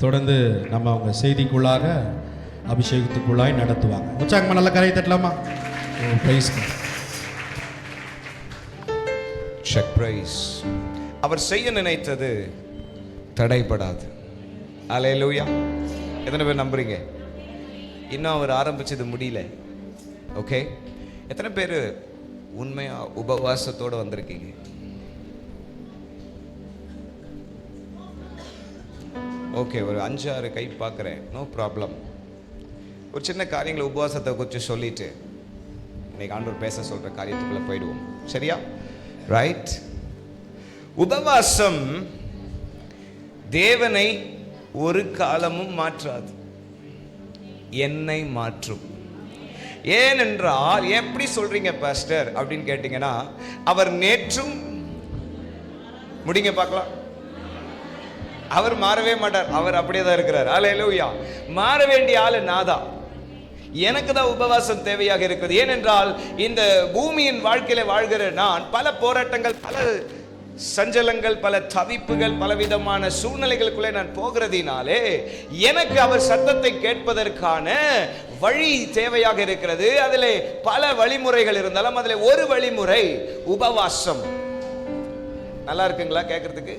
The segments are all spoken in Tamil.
தொடர்ந்து நம்ம அவங்க செய்திக்குள்ளாக அபிஷேகத்துக்குள்ளாய் நடத்துவாங்க. உற்சாகமா நல்ல கரையை தட்டலாமா? Check price. அவர் செய்ய நினைத்தது தடைபடாது. அல்லேலூயா. எத்தனை பேர் நம்புறீங்க? இன்னும் அவர் ஆரம்பிச்சது முடியல. ஓகே, எத்தனை பேர் உண்மையா உபவாசத்தோடு வந்திருக்கீங்க? ஓகே, ஒரு 5-6 கை பார்க்குறேன். No problem. ஒரு சின்ன காரியங்களை உபவாசத்தை கொஞ்சம் சொல்லிட்டு இன்னைக்கு ஆண்டவர் பேச சொல்கிற காரியத்துக்குள்ளே போயிடுவோம். சரியா? ரைட். உபவாசம் தேவனை ஒரு காலமும் மாற்றாது, என்னை மாற்றும். ஏனென்றால், எப்படி சொல்றீங்க பாஸ்டர் அப்படின்னு கேட்டீங்கன்னா, அவர் நேற்றும் முடிங்க பார்க்கலாம், அவர் மாறவே மாட்டார். அவர் அப்படியே தான் இருக்கிறார். அல்லேலூயா. மாற வேண்டிய ஆளு நாதா. எனக்கு தான் உபவாசம் தேவையாக இருக்கிறது. ஏனென்றால் இந்த பூமியின் வாழ்க்கையில வாழ்கிற நான் பல போராட்டங்கள், பல சஞ்சலங்கள், பல தவிப்புகள், பலவிதமான சூழ்நிலைகளுக்குள்ளே நான் போகிறதினாலே எனக்கு அவர் சத்தத்தை கேட்பதற்கான வழி தேவையாக இருக்கிறது. அதில் பல வழிமுறைகள் இருந்தாலும் அதில் ஒரு வழிமுறை உபவாசம். நல்லா இருக்குங்களா கேட்கறதுக்கு?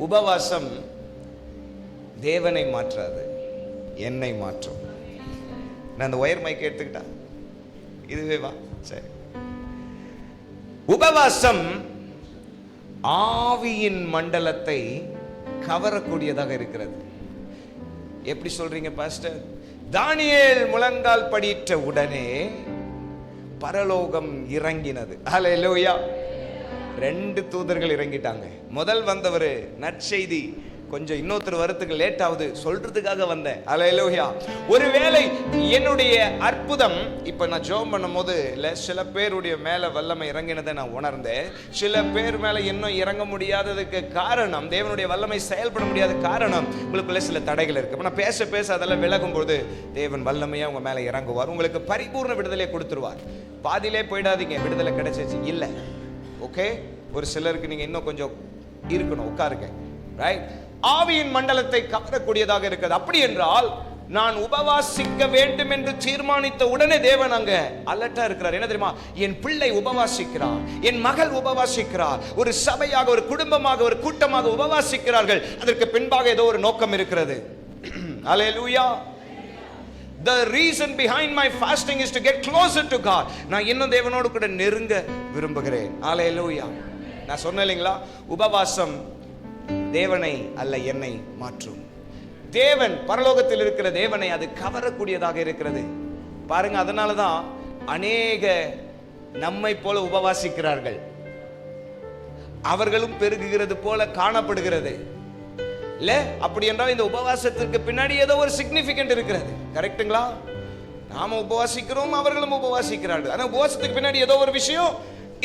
உபவாசம் தேவனை மாற்றாது, என்னை மாற்றும். நான் அந்த ஒயர் மைக் எடுத்துக்கிட்டா இதுவே வா. சரி. உபவாசம் ஆவியின் மண்டலத்தை கவரக்கூடியதாக இருக்கிறது. எப்படி சொல்றீங்க பாஸ்டர்? தானியேல் முழங்கால் படியிட்ட உடனே பரலோகம் இறங்கினது. அல்லேலூயா. 2 தூதர்கள் இறங்கிட்டாங்க. முதல் வந்தவர் நற்செய்தி கொஞ்சம் இன்னொருத்தர் வரத்துக்கு லேட் ஆகுது சொல்றதுக்காக வந்தேன். அல்லேலூயா. ஒருவேளை என்னுடைய அற்புதம் இப்ப நான் ஜெபம் பண்ணும் போது இல்ல, சில பேருடைய மேல வல்லமை இறங்கினதை நான் உணர்ந்தேன். சில பேர் மேல இன்னும் இறங்க முடியாததுக்கு காரணம், தேவனுடைய வல்லமை செயல்பட முடியாத காரணம், உங்களுக்குள்ள சில தடைகள் இருக்கு. நான் பேச பேச அதெல்லாம் விலகும் போது தேவன் வல்லமையா உங்க மேல இறங்குவார், உங்களுக்கு பரிபூர்ண விடுதலை கொடுத்துருவார். பாதியிலே போயிடாதீங்க, விடுதலை கிடைச்சிச்சு இல்ல. ஓகே, ஒரு சிலருக்கு நீங்க இன்னும் கொஞ்சம் இருக்கணும், உட்காருங்க. ரைட். ஆவியின் மண்டலத்தை கவரக்கூடியதாக இருக்கிறது. அப்படி என்றால் நான் உபவாசிக்க வேண்டும் என்று தீர்மானித்த உடனே தேவன் அங்க அலர்ட்டா இருக்கிறார். என்ன தெரியுமா? என் பிள்ளை உபவாசிக்கிறார், என் மகள் உபவாசிக்கிறார், ஒரு சபையாக, ஒரு குடும்பமாக, ஒரு கூட்டமாக உபவாசிக்கிறார்கள். அதற்கு பின்பாக ஏதோ ஒரு நோக்கம் இருக்கிறது. அல்லேலூயா. The reason behind my fasting is to get closer to God. நான் இன்னும் தேவனோடு கூட நெருங்க விரும்புகிறேன். அல்லேலூயா. நான் சொன்னேன் இல்லைங்களா, உபவாசம் தேவனை அல்ல என்னை மாற்றும். தேவன், பரலோகத்தில் இருக்கிற தேவனை அது கவரக்கூடியதாக இருக்கிறது. பாருங்க, அதனால தான் அநேக நம்மை போல உபவாசிக்கிறார்கள். அவர்களும் பெருகுகிறது போல காணப்படுகிறது இல்ல? அப்படி என்றால் இந்த உபவாசத்திற்கு பின்னாடி ஏதோ ஒரு சிக்னிஃபிகன்ட் இருக்கிறது. கரெக்ட்டுங்களா? நாம உபவாசிக்கிறோம், அவர்களும் உபவாசிக்கிறார்கள். ஆனா உபவாசத்துக்கு பின்னாடி ஏதோ ஒரு விஷயம்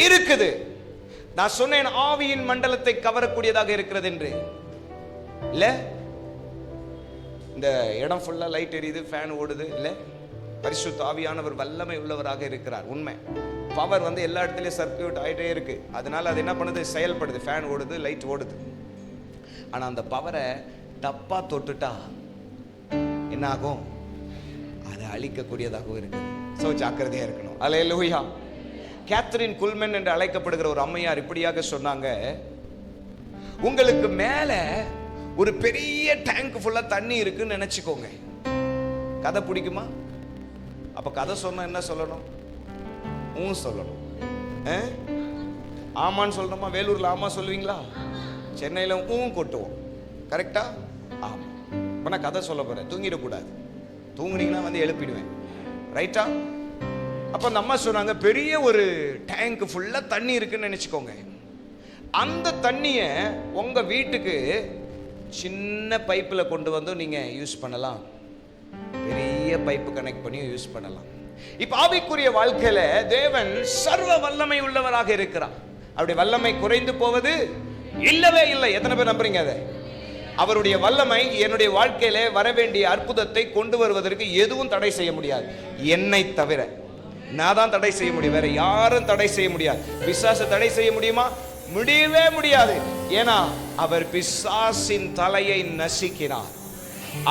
இருக்குது. நான் சொன்னேன் ஆவியின் மண்டலத்தை கவரக்கூடியதாக இருக்கிறது என்று இல்ல? இந்த இடம் ஃபுல்லா லைட் எரியுது, ஃபேன் ஓடுது இல்ல? பரிசுத்த ஆவியானவர் வல்லமை உள்ளவராக இருக்கிறார். உண்மை. பவர் வந்து எல்லா இடத்துலயும் சர்க்யூட் ஆயிட்டே இருக்கு. அதனால அது என்ன பண்ணுது? செயல்படுது. ஃபேன் ஓடுது, லைட் ஓடுது. ஆனா அந்த பவரை தப்பா தொட்டுட்டா என்ன ஆகும்? அதை அழிக்கக்கூடியதாகவும் இருக்குது. சோ ஜாக்கிரதையா இருக்கணும். அல்லேலூயா. கேத்ரின் குல்மன் என்று அழைக்கப்படுகிற ஒரு அம்மையார் இப்படியாக சொன்னாங்க, உங்களுக்கு மேல ஒரு பெரிய டேங்க் ஃபுல்லா தண்ணி இருக்குன்னு நினைச்சுக்கோங்க. கதை பிடிக்குமா? அப்ப கதை சொன்னா என்ன சொல்லணும்? சொல்லணும். ஆமான்னு சொல்லணுமா? வேலூர்ல ஆமா சொல்லுவீங்களா? சென்னையில கொட்டுவோம். கரெக்டா? ஆமா. இப்ப நான் கதை சொல்ல போறேன். தூங்கிடக்கூடாது. தூங்குனீங்கன்னா வந்து எழுப்பிடுவேன். ரைட்டா? அப்ப அந்த அம்மா சொன்னாங்க, பெரிய ஒரு டேங்க் ஃபுல்லா தண்ணி இருக்குன்னு நினைச்சுக்கோங்க. அந்த தண்ணிய உங்க வீட்டுக்கு சின்ன பைப்புல கொண்டு வந்து நீங்க யூஸ் பண்ணலாம். பெரிய பைப்பு கனெக்ட் பண்ணி யூஸ் பண்ணலாம். இப்ப ஆவிக்குரிய வாழ்க்கையில தேவன் சர்வ வல்லமை உள்ளவராக இருக்கிறார். அப்படி வல்லமை குறைந்து போவது இல்லவே இல்லை. எத்தனை பேர் நம்புறீங்க அதை? அவருடைய வல்லமை என்னுடைய வாழ்க்கையில வரவேண்டிய அற்புதத்தை கொண்டு வருவதற்கு எதுவும் தடை செய்ய முடியாது, என்னை தவிர. நான் தான் தடை செய்ய முடியும், வேற யாரும் தடை செய்ய முடியாது. பிசாசு தடை செய்ய முடியுமா? முடியவே முடியாது. ஏன்னா அவர் பிசாசின் தலையை நசுக்கினார்.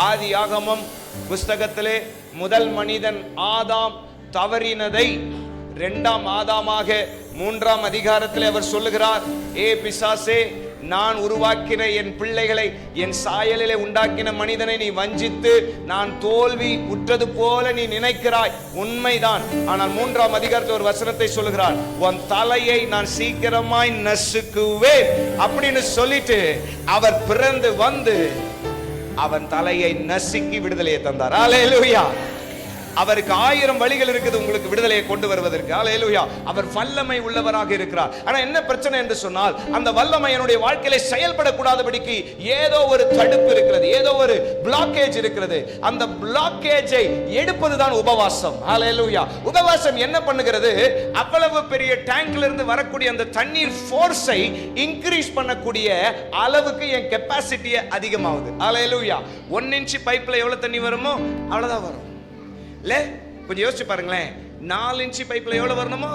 ஆதியாகமம் புஸ்தகத்திலே முதல் மனிதன் ஆதாம் தவறினதை 2ஆம் ஆதாமாக 3ஆம் அதிகாரத்தில் அவர் சொல்லுகிறார், ஏ பிசாசே, நான் உருவாக்கின என் பிள்ளைகளை, என் சாயலிலே உண்டாக்கின மனிதனை நீ வஞ்சித்து நான் தோல்வி உற்றது போல நீ நினைக்கிறாய். உண்மைதான். ஆனால் 3ஆம் அதிகாரத்தில் ஒரு வசனத்தை சொல்லுகிறார், உன் தலையை நான் சீக்கிரமாய் நசுக்குவேன் அப்படின்னு சொல்லிட்டு அவர் பிறந்து வந்து அவன் தலையை நசுக்கி விடுதலையை தந்தார். அல்லேலூயா. அவருக்கு 1000 வழிகள் இருக்குது உங்களுக்கு விடுதலையை கொண்டு வருவதற்கு. அல்லேலூயா. அவர் வல்லமை உள்ளவராக இருக்கிறார். ஆனா என்ன பிரச்சனை என்று சொன்னால், அந்த வல்லமை என்னுடைய வாழ்க்கையில செயல்படக்கூடாதபடிக்கு ஏதோ ஒரு தடுப்பு இருக்கிறது, ஏதோ ஒரு பிளாக்கேஜ் இருக்கிறது. அந்த பிளாக்கேஜை எடுப்பதுதான் உபவாசம். அல்லேலூயா. உபவாசம் என்ன பண்ணுகிறது? அவ்வளவு பெரிய டேங்க்ல இருந்து வரக்கூடிய அந்த தண்ணீர் ஃபோர்ஸை இன்கிரீஸ் பண்ணக்கூடிய அளவுக்கு என் கெப்பாசிட்டியை அதிகமாகுது. அல்லேலூயா. 1 இன்ச் பைப்ல எவ்வளவு தண்ணி வருமோ அவ்வளவுதான் வரும். இல்ல, கொஞ்சம் யோசிச்சு பாருங்களேன். 4 இன்ச் பைப்ல எவ்வளவு வரணுமோ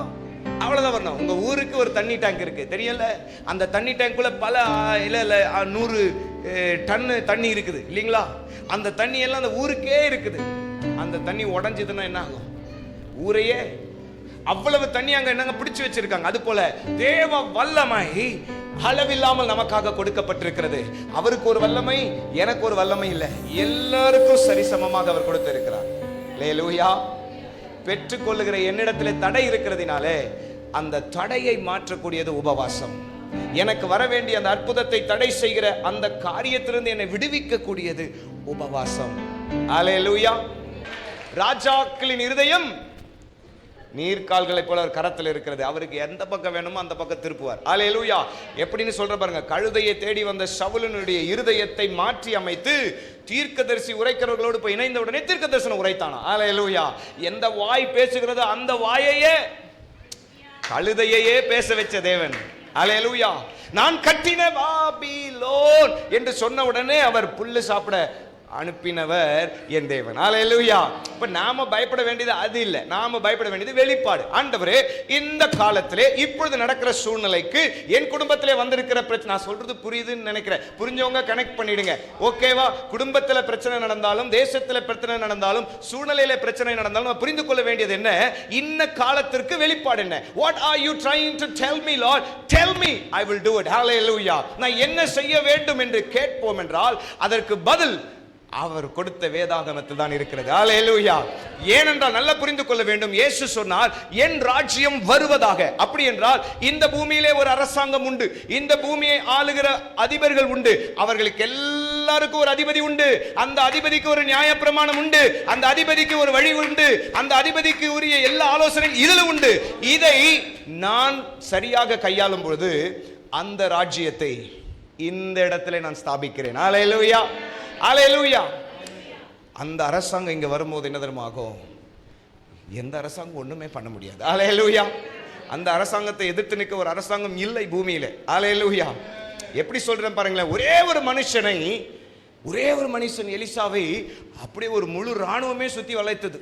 அவ்வளவுதான் வரணும். உங்க ஊருக்கு ஒரு தண்ணி டேங்க் இருக்கு தெரியல, அந்த தண்ணி டேங்க்குள்ள பல 100 டன் தண்ணி இருக்குது இல்லைங்களா? அந்த தண்ணி எல்லாம் அந்த ஊருக்கே இருக்குது. அந்த தண்ணி உடைஞ்சதுன்னா என்ன ஆகும்? ஊரையே, அவ்வளவு தண்ணி அங்க என்னங்க பிடிச்சு வச்சிருக்காங்க. அது போல தேவ வல்லமை அளவில்லாமல் நமக்காக கொடுக்கப்பட்டிருக்கிறது. அவருக்கு ஒரு வல்லமை, எனக்கு ஒரு வல்லமை இல்லை, எல்லாருக்கும் சரிசமமாக அவர் கொடுத்திருக்கிறார். அல்லேலூயா. பெற்றுக்கொள்ளுகிற என்னிடத்திலே தடை இருக்கிறதுனாலே அந்த தடையை மாற்றக்கூடியது உபவாசம். எனக்கு வர வேண்டிய அந்த அற்புதத்தை தடை செய்கிற அந்த காரியத்திலிருந்து என்னை விடுவிக்க கூடியது உபவாசம். அல்லேலூயா. ராஜாக்களின் இருதயம் நீர்க்கால்களை போல ஒரு கரத்தில் இருக்கிறது. அவருக்கு எந்த பக்கம் வேணுமோ அந்த பக்கம் திருப்புவார். அல்லேலூயா. எப்படின்னு சொல்ற பாருங்க. கழுதையை தேடி வந்த சவுலனுடைய இருதயத்தை மாற்றி அமைத்து தீர்க்கதரிசி உரைக்கிறவர்களோடு போய் இணைந்த உடனே தீர்க்க தரிசனம் உரைத்தானா. அல்லேலூயா. எந்த வாய் பேசுகிறதோ அந்த வாயையே, கழுதையே பேச வச்ச தேவன். அல்லேலூயா. நான் கட்டின பாபிலோன் என்று சொன்ன உடனே அவர் புல்லு சாப்பிட அனுப்பினவர் என் தேவன். அல்லேலூயா. இப்ப நாம பயப்பட வேண்டியது அது இல்ல, நாம பயப்பட வேண்டியது வெளிப்பாடு. ஆண்டவரே, இந்த காலத்திலே இப்பொழுது நடக்கிற சூழ்நிலைக்கு என் குடும்பத்திலே வந்திருக்கிற பிரச்சனை, நான் சொல்றது புரியுதுன்னு நினைக்கிறேன். புரிஞ்சவங்க கனெக்ட் பண்ணிடுங்க. ஓகேவா? குடும்பத்துல பிரச்சனை நடந்தாலும், தேசத்துல பிரச்சனை நடந்தாலும், சூழ்நிலையில பிரச்சனை நடந்தாலும் புரிந்து கொள்ள வேண்டியது என்ன? இந்த காலத்திற்கு வெளிப்பாடு என்ன? What are you trying to tell me, Lord? Tell me, I will do it. Hallelujah. நான் என்ன செய்ய வேண்டும் என்று கேட்போம் என்றால் அதற்கு பதில் அவர் கொடுத்த வேதாகமத்தில் தான் இருக்கிறது. அல்லேலூயா. ஏனென்றால் நல்லா புரிந்து கொள்ள வேண்டும். இயேசு சொன்னார், என் ராஜ்யம் வருவதாக. அப்படி என்றால் இந்த பூமியிலே ஒரு அரசாங்கம் உண்டு, இந்த பூமியை ஆளுகிற அதிபர்கள் உண்டு, அவர்களுக்கு எல்லாருக்கும் ஒரு அதிபதி உண்டு, அந்த அதிபதிக்கு ஒரு நியாயப்பிரமாணம் உண்டு, அந்த அதிபதிக்கு ஒரு வழி உண்டு, அந்த அதிபதிக்கு உரிய எல்லா ஆலோசனையும் இதுல உண்டு. இதை நான் சரியாக கையாளும் பொழுது அந்த ராஜ்யத்தை இந்த இடத்துல நான் ஸ்தாபிக்கிறேன். அல்லேலூயா. அல்லேலூயா. அந்த அரசாங்கம் இங்க வரும்போது என்ன தெரியுமாகும்? எந்த அரசாங்கம் ஒண்ணுமே பண்ண முடியாது. அல்லேலூயா. அந்த அரசாங்கத்தை எதிர்த்து நிற்க ஒரு அரசாங்கம் இல்லை பூமியில. அல்லேலூயா. எப்படி சொல்றேன் பாருங்களேன். ஒரே ஒரு மனுஷன் எலிசாவை அப்படியே ஒரு முழு ராணுவமே சுத்தி வளைத்தது.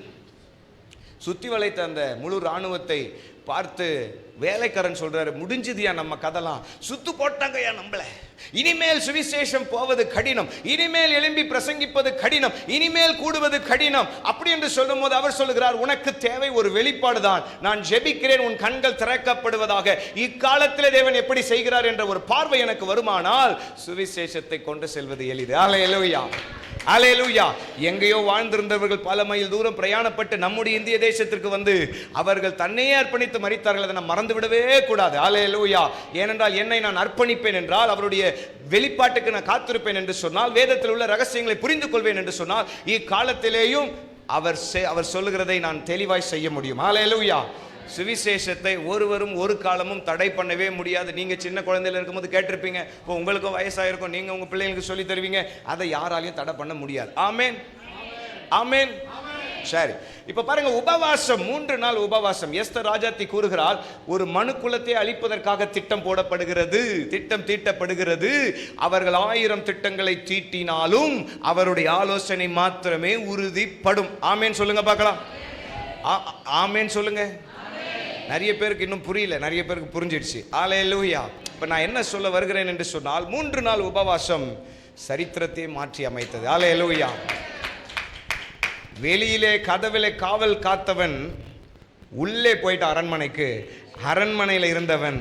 சுத்தி வளைத்த அந்த முழு ராணுவத்தை பார்த்து வேலைக்காரன் சொல்றாரு, முடிஞ்சதுயா நம்ம கதலாம், சுத்து போட்டாங்கயா நம்மள, இனிமேல் சுவிசேஷம் போவது கடினம், இனிமேல் எழும்பி பிரசங்கிப்பது கடினம், இனிமேல் கூடுவது கடினம். அப்படி என்று சொல்லும் போது அவர் சொல்லுகிறார், உனக்கு தேவை ஒரு வெளிப்பாடு தான். நான் ஜெபிக்கிறேன், உன் கண்கள் திறக்கப்படுவதாக. இக்காலத்திலே தேவன் எப்படி செய்கிறார் என்ற ஒரு பார்வை எனக்கு வருமானால் சுவிசேஷத்தை கொண்டு செல்வது எளிது. அல்லேலூயா. அல்லேலூயா. எங்கேயோ வாழ்ந்திருந்தவர்கள் பல மைல் தூரம் பிரயாணப்பட்டு நம்முடைய இந்திய தேசத்திற்கு வந்து அவர்கள் தன்னையே அர்ப்பணித்து மரித்தார்கள். அதை நான் மறந்து விடவே கூடாது. அல்லேலூயா. ஏனென்றால் என்னை நான் அர்ப்பணிப்பேன் என்றால், அவருடைய வெளிப்பாட்டுக்கு நான் காத்திருப்பேன் என்று சொன்னால், வேதத்தில் உள்ள ரகசியங்களை புரிந்து கொள்வேன் என்று சொன்னால், இக்காலத்திலேயும் அவர் சொல்லுகிறதை நான் தெளிவாய் செய்ய முடியும். அல்லேலூயா. சுவிசேஷத்தை ஒருவரும் ஒரு காலமும் தடை பண்ணவே முடியாது. நீங்க சின்ன குழந்தையில இருக்கும்போது கேட்டிருப்பீங்க, இப்போ உங்களுக்கும் வயசாயிருக்கும், நீங்க உங்க பிள்ளைங்களுக்கு சொல்லி தருவீங்க, அதை யாராலையும் தடை பண்ண முடியாது. ஆமென், ஆமென். சரி, இப்ப பாருங்க, உபவாசம், 3 நாள் உபவாசம். எஸ்தர் ராஜாத்தி கூறுகிறாள், ஒரு மனு குலத்தை அழிப்பதற்காக திட்டம் போடப்படுகிறது, திட்டம் தீட்டப்படுகிறது. அவர்கள் 1000 திட்டங்களை தீட்டினாலும் அவருடைய ஆலோசனை மாத்திரமே உறுதிப்படும். ஆமென் சொல்லுங்க பார்க்கலாம். ஆமென் சொல்லுங்க. நிறைய பேருக்கு இன்னும் புரியல, நிறைய பேருக்கு புரிஞ்சிடுச்சு. அல்லேலூயா. இப்ப நான் என்ன சொல்ல வருகிறேன் என்று சொன்னால் 3 நாள் உபவாசம் சரித்திரத்தை மாற்றி அமைத்தது. அல்லேலூயா. வெளியிலே கதவிலே காவல் காத்தவன் உள்ளே போயிட்ட அரண்மனைக்கு, அரண்மனையில் இருந்தவன்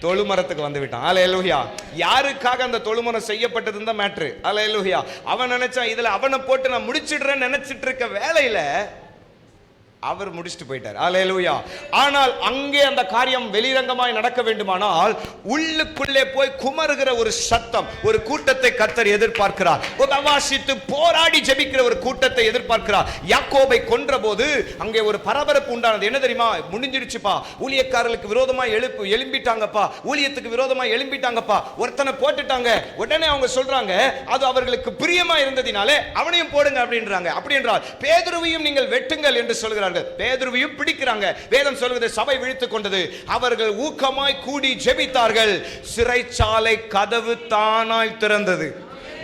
தொழுமரத்துக்கு வந்து விட்டான். அல்லேலூயா. யாருக்காக அந்த தொழுமரம் செய்யப்பட்டது தான் மேட்ரு. அல்லேலூயா. அவன் நினைச்சான் இதுல அவனை போட்டு நான் முடிச்சிடுறேன்னு நினைச்சிட்டு இருக்க வேலையில அவர் முடிச்சுட்டு போயிட்டார். அல்லேலூயா. ஆனால் அங்கே அந்த காரியம் வெளிரங்கமாய் நடக்க வேண்டுமானால் உள்ளுக்குள்ளே போய் குமருகிற ஒரு சத்தம், ஒரு கூட்டத்தை கர்த்தர் எதிர்பார்க்கிறார். உபவாசித்து போராடி ஜெபிக்கிற ஒரு கூட்டத்தை எதிர்பார்க்கிறார். யாக்கோபை கொன்றபோது அங்கே ஒரு பரபரப்பு உண்டானது. என்ன தெரியுமா? முடிஞ்சிடுச்சுப்பா, ஊழியக்காரர்களுக்கு விரோதமா எழும்பிட்டாங்கப்பா, ஊழியத்துக்கு விரோதமா எழும்பிட்டாங்கப்பா, ஒருத்தனை போட்டுட்டாங்க. உடனே அவங்க சொல்றாங்க அது அவர்களுக்கு பிரியமா இருந்ததினாலே அவனையும் போடுங்க அப்படின்றாங்க. அப்படி என்றால் பேதுருவையும் நீங்கள் வெட்டுங்கள் என்று சொல்கிறார்கள். பேதுருவையும் பிடிக்கிறாங்க. வேதம் சொல்வது சபை விழித்துக் கொண்டது. அவர்கள் ஊக்கமாய் கூடி ஜெபித்தார்கள். சிறைச்சாலை கதவு தானாய் திறந்தது.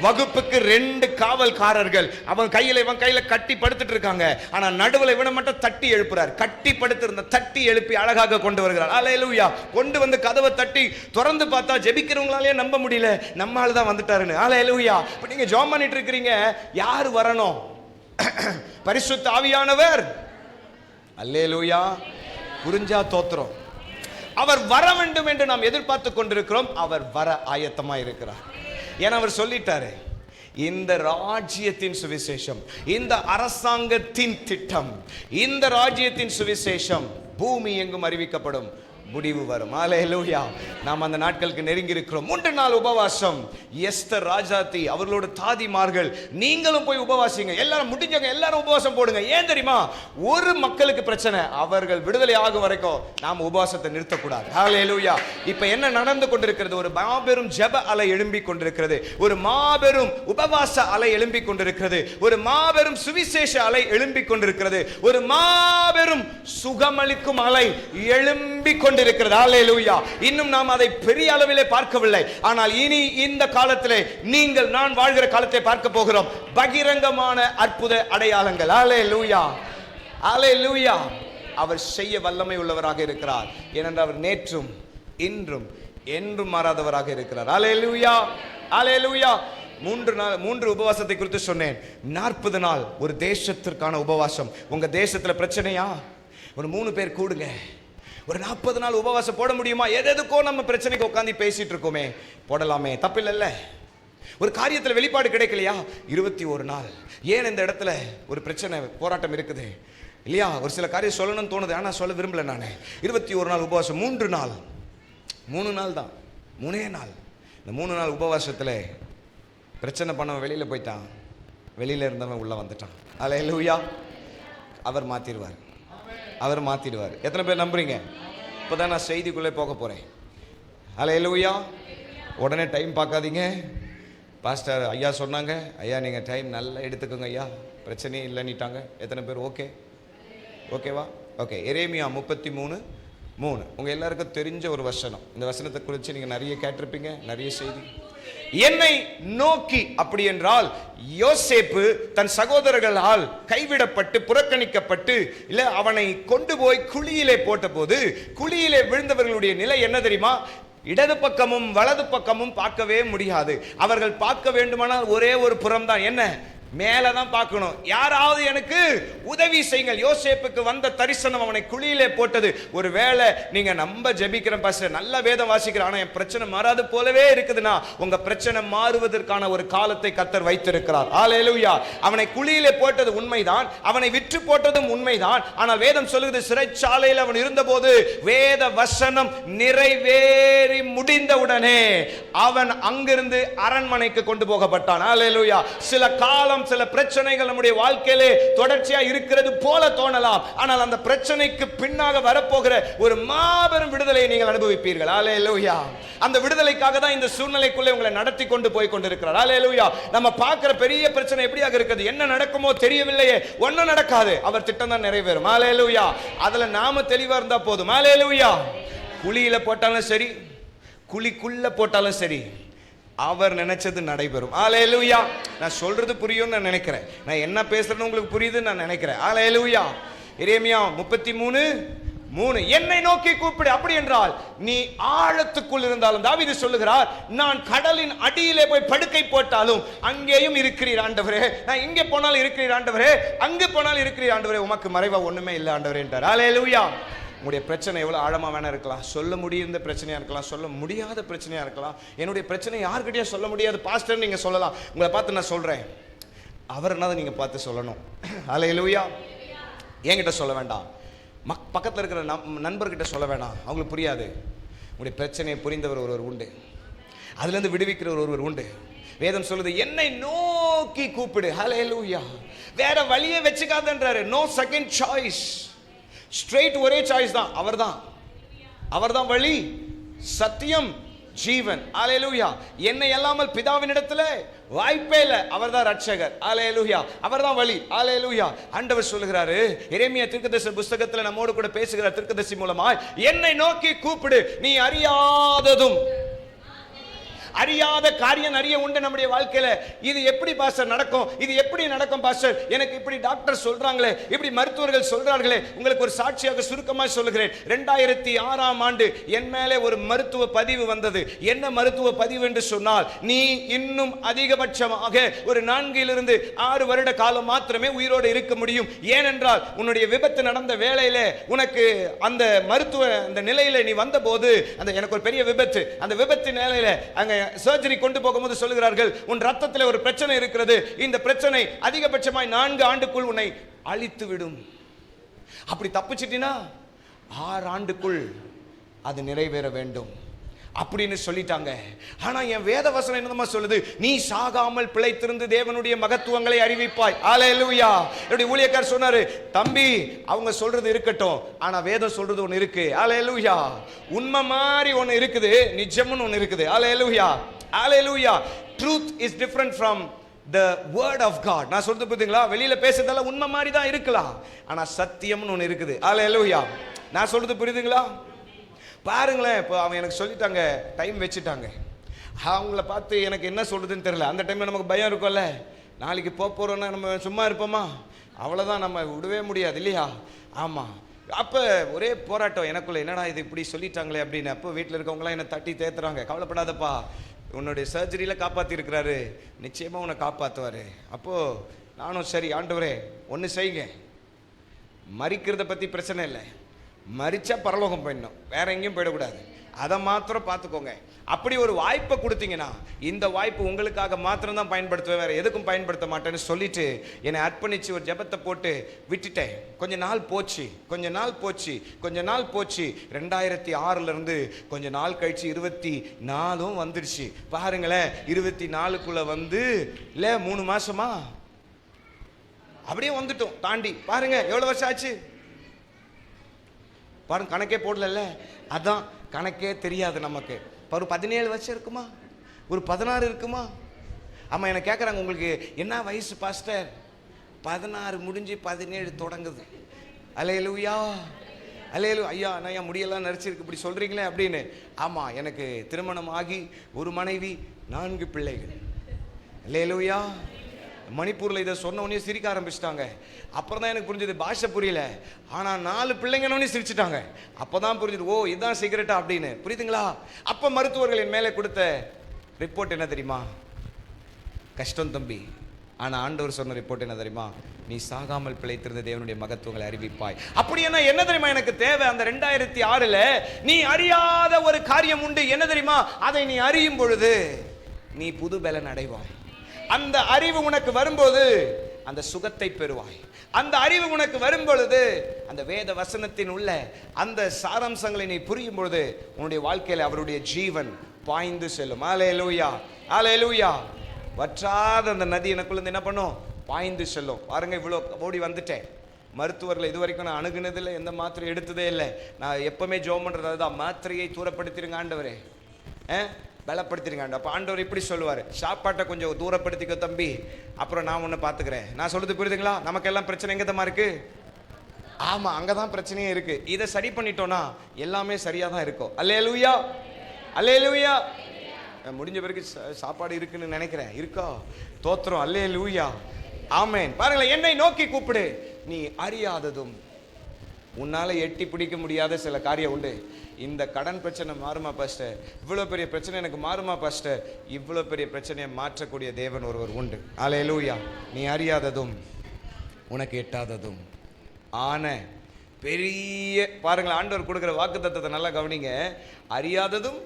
வகுப்புக்கு 2 காவல்காரர்கள் அவன் கையில கட்டி படுத்துட்டு இருக்காங்க. ஆனா நடுவுல இவனை மட்டும் தட்டி எழுப்புறார். கட்டி படுத்திருந்த தட்டி எழுப்பி அழகாக கொண்டு வருகிறார். அல்லேலூயா. கொண்டு வந்து கதவை தட்டி திறந்து பார்த்தா ஜெபிக்கிறவங்களாலே நம்ப முடியல, நம்ம ஆளு தான் வந்துட்டாருன்னு. அல்லேலூயா. இப்ப நீங்க ஜெபம் பண்ணிட்டு இருக்கீங்க, யார் வரணும்? பரிசுத்த ஆவியானவர். அல்லேலூயா. புரிஞ்சா தோத்திரம். அவர் வர வேண்டும் என்று நாம் எதிர்பார்த்து கொண்டிருக்கிறோம். அவர் வர ஆயத்தமா இருக்கிறார். ஏன்னா அவர் சொல்லிட்டாரு, இந்த ராஜ்யத்தின் சுவிசேஷம், இந்த அரசாங்கத்தின் திட்டம், இந்த ராஜ்யத்தின் சுவிசேஷம் பூமி எங்கும் அறிவிக்கப்படும், முடிவு வரும். அல்லேலூயா. நாம் அந்த நாட்களுக்கு நெருங்கி இருக்கிறோம். 3 நாள் உபவாசம். எஸ்தர் ராஜாத்தி அவர்களோட தாதிமார்கள், நீங்களும் போய் உபவாசிங்க. எல்லாரும் முடிஞ்சவங்க எல்லாரும் உபவாசம் போடுங்க. ஏன் தெரியுமா? ஒரு மக்களுக்கு பிரச்சனை, அவர்கள் விடுதலை ஆகும் வரைக்கும் நாம் உபவாசத்தை நிறுத்தக்கூடாது. அல்லேலூயா. இப்ப என்ன நடந்து கொண்டிருக்கிறது? ஒரு மாபெரும் ஜெப அலை எழும்பிக் கொண்டிருக்கிறது. ஒரு மாபெரும் உபவாச அலை எழும்பிக் கொண்டிருக்கிறது. ஒரு மாபெரும் சுவிசேஷ அலை எழும்பிக் கொண்டிருக்கிறது. ஒரு மாபெரும் சுகமளிக்கும் அலை எழும்பிக் கொண்டிருக்கிறது. அல்லேலூயா. இன்னும் நாம் அதை பெரிய அளவிலே பார்க்கவில்லை. ஆனால் இனி இந்த காலத்திலே நீங்கள் நான் வாழ்கிற காலத்தை பார்க்க போகிறோம். பகிரங்கமான அற்புத அடையாளங்கள். அல்லேலூயா. அல்லேலூயா. அவர் செய்ய வல்லமை உள்ளவராக இருக்கிறார். ஏனென்றால் அவர் நேற்றும் இன்றும் என்றும் மாறாதவராக இருக்கிறார். அல்லேலூயா. அல்லேலூயா. 3 உபவாசத்தை குறித்து சொன்னேன். 40 நாள் ஒரு தேசத்திற்கான உபவாசம். உங்க தேசத்துல பிரச்சனையா? ஒரு 3 பேர் கூடுங்க. ஒரு 40 நாள் உபவாசம் போட முடியுமா? எதுக்கோ நம்ம பிரச்சனைக்கு உட்காந்து பேசிட்டு இருக்கோமே, போடலாமே, தப்பில்லைல்ல. ஒரு காரியத்தில் வெளிப்பாடு கிடைக்கலையா? 21 நாள். ஏன் இந்த இடத்துல ஒரு பிரச்சனை, போராட்டம் இருக்குது இல்லையா? ஒரு சில காரியம் சொல்லணும்னு தோணுது, ஆனால் சொல்ல விரும்பல நான். 21 நாள் உபவாசம். 3 நாள் 3 நாள் தான், 3 நாள். இந்த 3 நாள் உபவாசத்தில் பிரச்சனை பண்ணவன் வெளியில் போயிட்டான், வெளியில் இருந்தவன் உள்ளே வந்துட்டான். அல்லேலூயா. அவர் மாற்றிடுவார், அவர் மாற்றிடுவார். எத்தனை பேர் நம்புறீங்க? இப்போ தான் நான் செய்திக்குள்ளே போக போகிறேன். அல்லேலூயா. உடனே டைம் பார்க்காதீங்க. பாஸ்டர் ஐயா சொன்னாங்க, ஐயா நீங்கள் டைம் நல்லா எடுத்துக்கோங்க ஐயா, பிரச்சனையே இல்லைன்னிட்டாங்க. எத்தனை பேர் ஓகே? ஓகேவா? ஓகே. எரேமியா 33:3 உங்கள் எல்லாருக்கும் தெரிஞ்ச ஒரு வசனம். இந்த வசனத்தை குறித்து நீங்கள் நிறைய கேட்டிருப்பீங்க, நிறைய செய்தி. என்னை நோக்கி, அப்படி என்றால் யோசேப்பு தன் சகோதரர்களால் கைவிடப்பட்டு புறக்கணிக்கப்பட்டு இல்ல அவனை கொண்டு போய் குழியிலே போட்ட போது குழியிலே விழுந்தவர்களுடைய நிலை என்ன தெரியுமா? இடது பக்கமும் வலது பக்கமும் பார்க்கவே முடியாது. அவர்கள் பார்க்க வேண்டுமானால் ஒரே ஒரு புறம் தான். என்ன? மேலதான் பார்க்கணும். யாராவது எனக்கு உதவி செய்யுங்கள். யோசேப்புக்கு வந்த தரிசனம் அவனை குழியிலே போட்டது. ஒருவேளை நீங்க நம்ப ஜெபிக்கிற பாஸ்டர், நல்ல வேதம் வாசிக்கிற, ஆனா என் பிரச்சனை மாறாது போலவே இருக்குதுன்னா உங்க பிரச்சனை மாறுவதற்கான ஒரு காலத்தை கர்த்தர் வைத்திருக்கிறார். அல்லேலூயா. அவனை குழியிலே போட்டது உண்மைதான், அவனை விற்று போட்டதும் உண்மைதான். ஆனால் வேதம் சொல்லுகிறது சிறைச்சாலையில் அவன் இருந்தபோது வேத வசனம் நிறைவேறி முடிந்தவுடனே அவன் அங்கிருந்து அரண்மனைக்கு கொண்டு போகப்பட்டான். அல்லேலூயா. சில காலம் சில பிரச்சனைகள் நம்முடைய வாழ்க்கையிலே தொடர்ச்சியா இருக்கிறது போல தோணலாம், ஆனால் அந்த பிரச்சனைக்கு பின்னாக வரப்போகிற ஒரு மாபெரும் விடுதலையை நீங்கள் அனுபவிப்பீர்கள். அல்லேலூயா. அந்த விடுதலைக்காக தான் இந்த சூழ்நிலைக்குள்ளே உங்களை நடத்தி கொண்டு போய் கொண்டிருக்கிறார். அல்லேலூயா. நம்ம பார்க்கிற பெரிய பிரச்சனை எப்படியாக இருக்குது, என்ன நடக்குமோ தெரியவில்லையே, ஒன்னும் நடக்காது, அவர் திட்டம் தான் நிறைவேறும். அல்லேலூயா. அதுல நாம தெளிவா இருந்தா போதும். அல்லேலூயா. குழியில போட்டாலும் சரி, குழிக்குள்ள போட்டாலும் சரி, அவர் நினைச்சது நடைபெறும். அல்லேலூயா. நான் சொல்றது புரியும்னு நான் நினைக்கிறேன். நான் என்ன பேசுறேன்னு உங்களுக்கு புரியுதுன்னு நான் நினைக்கிறேன். அல்லேலூயா. எரேமியா 33 3 என்னை நோக்கி கூப்பிடு. அப்படி என்றால் நீ ஆழத்துக்குள் இருந்தாலும், தாவீது சொல்லுகிறார், நான் கடலின் அடியிலே போய் படுக்கை போட்டாலும் அங்கேயும் இருக்கிறீர் ஆண்டவரே, நான் இங்கே போனாலும் இருக்கிறீர் ஆண்டவரே, அங்கு போனாலும் இருக்கிறீர் ஆண்டவரே, உமக்கு மறைவா ஒண்ணுமே இல்லை ஆண்டவரே என்றார். ஹல்லேலூயா. உங்களுடைய பிரச்சனை எவ்வளவு ஆழமா வேணா இருக்கலாம், சொல்ல முடியாத பிரச்சனையா இருக்கலாம், சொல்ல முடியாத பிரச்சனையா இருக்கலாம். என்னுடைய பிரச்சனை யார்கிட்டயும் சொல்ல முடியாது பாஸ்டர் நீங்க சொல்லலாம். உங்களை பார்த்து நான் சொல்றேன், அவர் என்னதை நீங்க பார்த்து சொல்லணும். ஹல்லேலூயா. என்கிட்ட சொல்ல வேண்டாம், பக்கத்தில் இருக்கிற நண்பர்கிட்ட சொல்ல வேணாம், அவங்களுக்கு புரியாது. உங்களுடைய பிரச்சனையை புரிந்தவர் ஒருவர் உண்டு, அதுலேருந்து விடுவிக்கிறவர் ஒருவர் உண்டு. வேதம் சொல்லுது, என்னை நோக்கி கூப்பிடு. ஹல்லேலூயா. வேற வழியே வச்சுக்காதன்றாரு. நோ செகண்ட் சாய்ஸ், ஸ்ட்ரெயிட் ஒரே சாய்ஸ் தான். அவர்தான் வழி, சத்தியம், ஜீவன். ஹல்லேலூயா. என்னை அல்லாமல் பிதாவினிடத்தில் வாய்ப்பே இல்லை. அவர்தான் ரட்சகர். ஹல்லேலூயா. அவர்தான் வழி. ஹல்லேலூயா. ஆண்டவர் சொல்லுகிறாரு, எரேமியா தீர்க்கதரிசி புத்தகத்தில் நம்மோடு கூட பேசுகிறார் தீர்க்கதரிசி மூலமாய், என்னை நோக்கி கூப்பிடு, நீ அறியாத காரியம் நிறைய உண்டு நம்முடைய வாழ்க்கையில. இது எப்படி பாஸ்டர் நடக்கும், இது எப்படி நடக்கும் பாஸ்டர், எனக்கு இப்படி டாக்டர் சொல்றாங்களே, இப்படி மருத்துவர்கள் சொல்றார்களே. உங்களுக்கு ஒரு சாட்சியாக சுருக்கமாக சொல்லுகிறேன். 2006ஆம் ஆண்டு என் மேலே ஒரு மருத்துவ பதிவு வந்தது. என்ன மருத்துவ பதிவு என்று சொன்னால், நீ இன்னும் அதிகபட்சமாக ஒரு 4 to 6 வருட காலம் மாத்திரமே உயிரோடு இருக்க முடியும். ஏனென்றால் உன்னுடைய விபத்து நடந்த வேளையில, உனக்கு அந்த மருத்துவ அந்த நிலையில நீ வந்த போது, அந்த எனக்கு ஒரு பெரிய விபத்து, அந்த விபத்து நிலையில அங்க சர்ஜரி கொண்டு போகும்போது சொல்லுகிறார்கள், உன் ரத்தத்தில் ஒரு பிரச்சனை இருக்கிறது, இந்த பிரச்சனை அதிகபட்சமாய் 4 ஆண்டுக்குள் உன்னை அழித்து விடும். அப்படி தப்பிச்சிட்டினா 6 ஆண்டுக்குள் அது நிறைவேற வேண்டும் அப்படின்னு சொல்லிட்டாங்க. ஆனா என் வேத வசனம் என்னமா சொல்லுது, நீ சாகாமல் பிழைத்திருந்து தேவனுடைய மகத்துவங்களை அறிவிப்பாய். ஹல்லேலூயா. என்னுடைய ஊழியக்காரர் சொன்னாரு, தம்பி அவங்க சொல்றது இருக்கட்டும், ஆனா வேதம் சொல்றது ஒன்னு இருக்கு. ஹல்லேலூயா. உண்மை மாதிரி ஒன்னு இருக்குது, நிஜம்னு ஒன்னு இருக்குது. Hallelujah. Hallelujah. Truth is different from the word of God. நான் சொல்றது புரியுதுங்களா? வெளியில பேசுறதெல்லாம் உண்மை மாதிரி தான் இருக்கலாம், ஆனா சத்தியம்னு ஒன்னு இருக்குது. ஹல்லேலூயா. நான் சொல்றது புரியுதுங்களா? பாருங்களேன், இப்போ அவன் எனக்கு சொல்லிட்டாங்க, டைம் வச்சுட்டாங்க. அவங்கள பார்த்து எனக்கு என்ன சொல்றதுன்னு தெரியல. அந்த டைம்ல நமக்கு பயம் இருக்கும்ல, நாளைக்கு போறோம்னா நம்ம சும்மா இருப்போமா? அவ்வளோதான், நம்ம விடவே முடியாது இல்லையா? ஆமாம். அப்போ ஒரே போராட்டம் எனக்குள்ள, என்னடா இது இப்படி சொல்லிட்டாங்களே அப்படின்னு. அப்போ வீட்டில் இருக்கவங்களாம் என்னை தட்டி தேத்துறாங்க, கவலைப்படாதப்பா, உன்னுடைய சர்ஜரியில் காப்பாற்றிருக்கிறாரு, நிச்சயமாக உன்னை காப்பாற்றுவார். அப்போது நானும் சரி ஆண்டவரே ஒன்று செய்யுங்க, மறிக்கிறத பற்றி பிரச்சனை இல்லை, மறிச்சா பரலோகம் போயிடணும், வேற எங்கேயும் போயிடக்கூடாது, அதை மாத்திரம் பார்த்துக்கோங்க. அப்படி ஒரு வாய்ப்பை கொடுத்தீங்கன்னா இந்த வாய்ப்பு உங்களுக்காக மாத்திரம் தான் பயன்படுத்துவேன், வேற எதுக்கும் பயன்படுத்த மாட்டேன்னு சொல்லிட்டு என்னை அர்ப்பணிச்சு ஒரு ஜெபத்தை போட்டு விட்டுட்டேன். கொஞ்ச நாள் போச்சு 2006 கொஞ்ச நாள் கழிச்சு 24 வந்துடுச்சு. பாருங்களேன், 24க்குள்ள வந்து இல்லை 3 மாசமா அப்படியே வந்துட்டோம் தாண்டி. பாருங்க எவ்வளவு வருஷம் ஆச்சு பாருங்க, கணக்கே போடல. அதான் கணக்கே தெரியாது நமக்கு. ஒரு 17 வருஷம் இருக்குமா, ஒரு 16 இருக்குமா? ஆமா, என்ன கேட்குறாங்க, உங்களுக்கு என்ன வயசு பாஸ்டர்? 16 முடிஞ்சு 17 தொடங்குது. அல்லேலூயா. ஐயா நான் என் முடியெல்லாம் நடிச்சிருக்கு இப்படி சொல்றீங்களே அப்படின்னு. ஆமா, எனக்கு திருமணம் ஆகி ஒரு மனைவி 4 பிள்ளைகள். அல்லேலூயா. மணிப்பூரில் இதை சொன்ன உடனே சிரிக்க ஆரம்பிச்சிட்டாங்க. அப்புறம் தான் எனக்கு புரிஞ்சது, பாஷை புரியல, ஆனால் 4 பிள்ளைங்கன்னு சிரிச்சிட்டாங்க. அப்போ தான் புரிஞ்சது, ஓ இதுதான் சிகரெட்டா அப்படின்னு. புரியுதுங்களா? அப்போ மருத்துவர்கள் என் மேலே கொடுத்த ரிப்போர்ட் என்ன தெரியுமா? கஷ்டம் தம்பி. ஆனால் ஆண்டவர் சொன்ன ரிப்போர்ட் என்ன தெரியுமா? நீ சாகாமல் பிழைத்திருந்த தேவனுடைய மகத்துவங்களை அறிவிப்பாய். அப்படி என்ன தெரியுமா எனக்கு தேவை? அந்த 2006 நீ அறியாத ஒரு காரியம் உண்டு. என்ன தெரியுமா? அதை நீ அறியும் பொழுது நீ புது பலன் அடைவாய். அந்த அறிவு உனக்கு வரும்போது அந்த சுகத்தை பெறுவாய். அந்த அறிவு உனக்கு வரும் பொழுது அந்த வேத வசனத்தின் உள்ள அந்த சாராம்சங்களை நீ புரியும் பொழுது உன்னுடைய வாழ்க்கையில அவருடைய ஜீவன் பாய்ந்து செல்லும். அல்லேலூயா. அல்லேலூயா. வற்றாத அந்த நதி எனக்குள்ள என்ன பண்ணும்? பாய்ந்து செல்லும். பாருங்க, இவ்வளோ ஓடி வந்துட்டேன். மருத்துவர்களை இது வரைக்கும் நான் அணுகுனதில்லை, எந்த மாத்திரை எடுத்ததே இல்லை. நான் எப்பவுமே ஜெபம் பண்றது அதுதான், மாத்திரையை தூரப்படுத்திருங்க ஆண்டவரே, பலப்படுத்திருங்க. அப்போ ஆண்டவர் இப்படி சொல்லுவார், சாப்பாட்டை கொஞ்சம் தூரப்படுத்திக்க தம்பி, அப்புறம் நான் ஒன்று பார்த்துக்கிறேன். நான் சொல்றது புரியுதுங்களா? நமக்கெல்லாம் பிரச்சனை எங்கேதான் இருக்கு? ஆமாம், அங்கே தான் பிரச்சனையே இருக்கு. இதை சரி பண்ணிட்டோன்னா எல்லாமே சரியாக தான் இருக்கும். அல்லேலூயா. அல்லேலூயா. முடிஞ்ச பிறகு சாப்பாடு இருக்குன்னு நினைக்கிறேன். இருக்கா? தோத்திரம். அல்லேலூயா. ஆமென். பாருங்களேன், என்னை நோக்கி கூப்பிடு, நீ அறியாததும் உன்னால எட்டி பிடிக்க முடியாத சில காரியம் உண்டு. இந்த கடன் பிரச்சனை மாறுமா பாஸ்டர், இவ்வளோ பெரிய பிரச்சனை எனக்கு மாறுமா பாஸ்டர், இவ்வளோ பெரிய பிரச்சனையை மாற்றக்கூடிய தேவன் ஒருவர் உண்டு. அல்லேலூயா. நீ அறியாததும் உனக்கு எட்டாததும் ஆன பெரிய, பாருங்கள் ஆண்டவர் கொடுக்குற வாக்குத்தத்தத்தை நல்லா கவனிங்க. அறியாததும்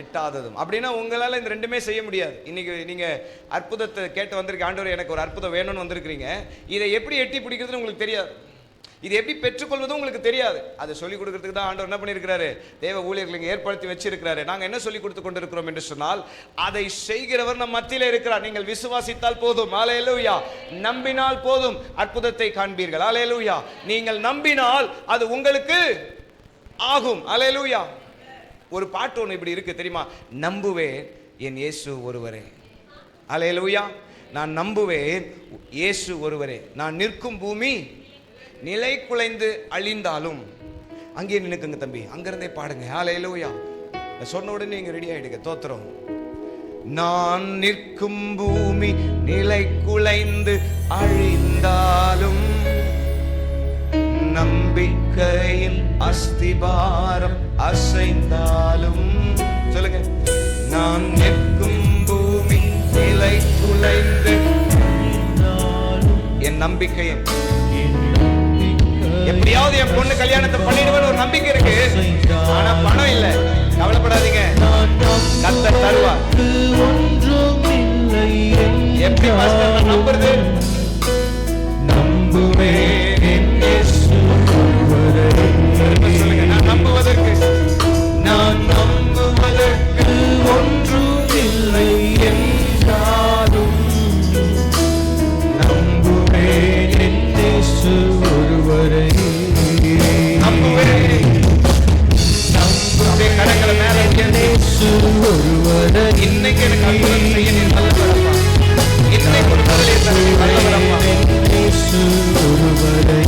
எட்டாததும் அப்படின்னா உங்களால் இந்த ரெண்டுமே செய்ய முடியாது. இன்னைக்கு நீங்கள் அற்புதத்தை கேட்டு வந்திருக்க, ஆண்டவர் எனக்கு ஒரு அற்புதம் வேணும்னு வந்திருக்கிறீங்க. இதை எப்படி எட்டி பிடிக்கிறதுன்னு உங்களுக்கு தெரியாது, இது எப்படி பெற்றுக்கொள்வதும் உங்களுக்கு தெரியாது. அதை சொல்லிக் கொடுக்கறதுக்கு தான் ஆண்டவர் என்ன பண்ணியிருக்கிறாரு, தேவ ஊழியர்களுக்கு ஏற்படுத்தி வச்சிருக்கிறாரு. நாங்கள் என்ன சொல்லிக் கொடுத்து கொண்டிருக்கிறோம் என்று சொன்னால், அதை செய்கிறவர் நம் மத்தியிலே இருக்கிறார். நீங்கள் விசுவாசித்தால் போதும், அல்லேலூயா, நம்பினால் போதும், அற்புதத்தை காண்பீர்கள். அல்லேலூயா. நீங்கள் நம்பினால் அது உங்களுக்கு ஆகும். அல்லேலூயா. ஒரு பாட்டு ஒன்று இப்படி இருக்கு தெரியுமா, நம்புவேன் என் இயேசு ஒருவரே. அல்லேலூயா. நான் நம்புவேன் இயேசு ஒருவரே. நான் நிற்கும் பூமி நிலை குலைந்து அழிந்தாலும், அங்கே நினைக்குங்க தம்பி, அங்கிருந்தே பாடுங்க. அல்லேலூயா. சொன்ன உடனே நீங்க ரெடி ஆயிடுங்க. தோத்திரம். நான் நிற்கும் பூமி நிலை குலைந்து அழிந்தாலும், நம்பிக்கையின் அஸ்திபாரம் அசைந்தாலும், சொல்லுங்க, நான் நிற்கும் பூமி நிலை குலைந்து என் நம்பிக்கையின், எப்படியாவது என் பொண்ணு கல்யாணத்தை பண்ணிடுவேன்னு ஒரு நம்பிக்கை இருக்கு, ஆனா பணம் இல்ல. கவலைப்படாதீங்க, கர்த்தர் தருவார். எப்படி மாஸ்டர் நான் நம்புறது? நம்புவேன் என் இயேசு ஒருவரே. சொல்லுங்க, நான் நம்புவதற்கு, நான் நம்புவதற்கு ஒன்றும் இல்லை என்றாலும், நம்புவேன் என் இயேசு ஒருவரே. நம்புவேன், நம்புவேன். கடற்கரை மேல இயேசு ஒருவரே. இன்னைக்கு எனக்கு அற்புதம் செய்ய நீ நல்லவரப்பா. இன்னைக்கு ஒரு நல்ல நல்லவரப்பா. இயேசு ஒருவரே.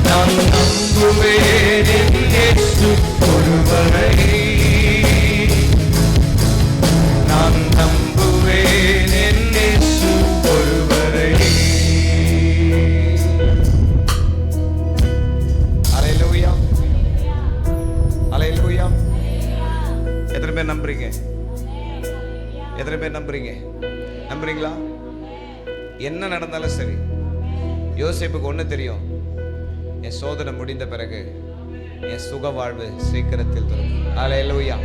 நான் நம்புவேன் என் இயேசு ஒருவரே. நான் நம்புவேன் என் இயேசு ஒருவரே. அல்லேலூயா. அல்லேலூயா. எத்தனை பேர் நம்புறீங்க? எத்தனை பேர் நம்புறீங்க? நம்புறீங்களா? என்ன நடந்தாலும் சரி, யோசேப்புக்கு ஒண்ணு தெரியும், என் சோதனை முடிந்த பிறகு என் சுக வாழ்வு சீக்கிரத்தில் தரும். அல்லேலூயா.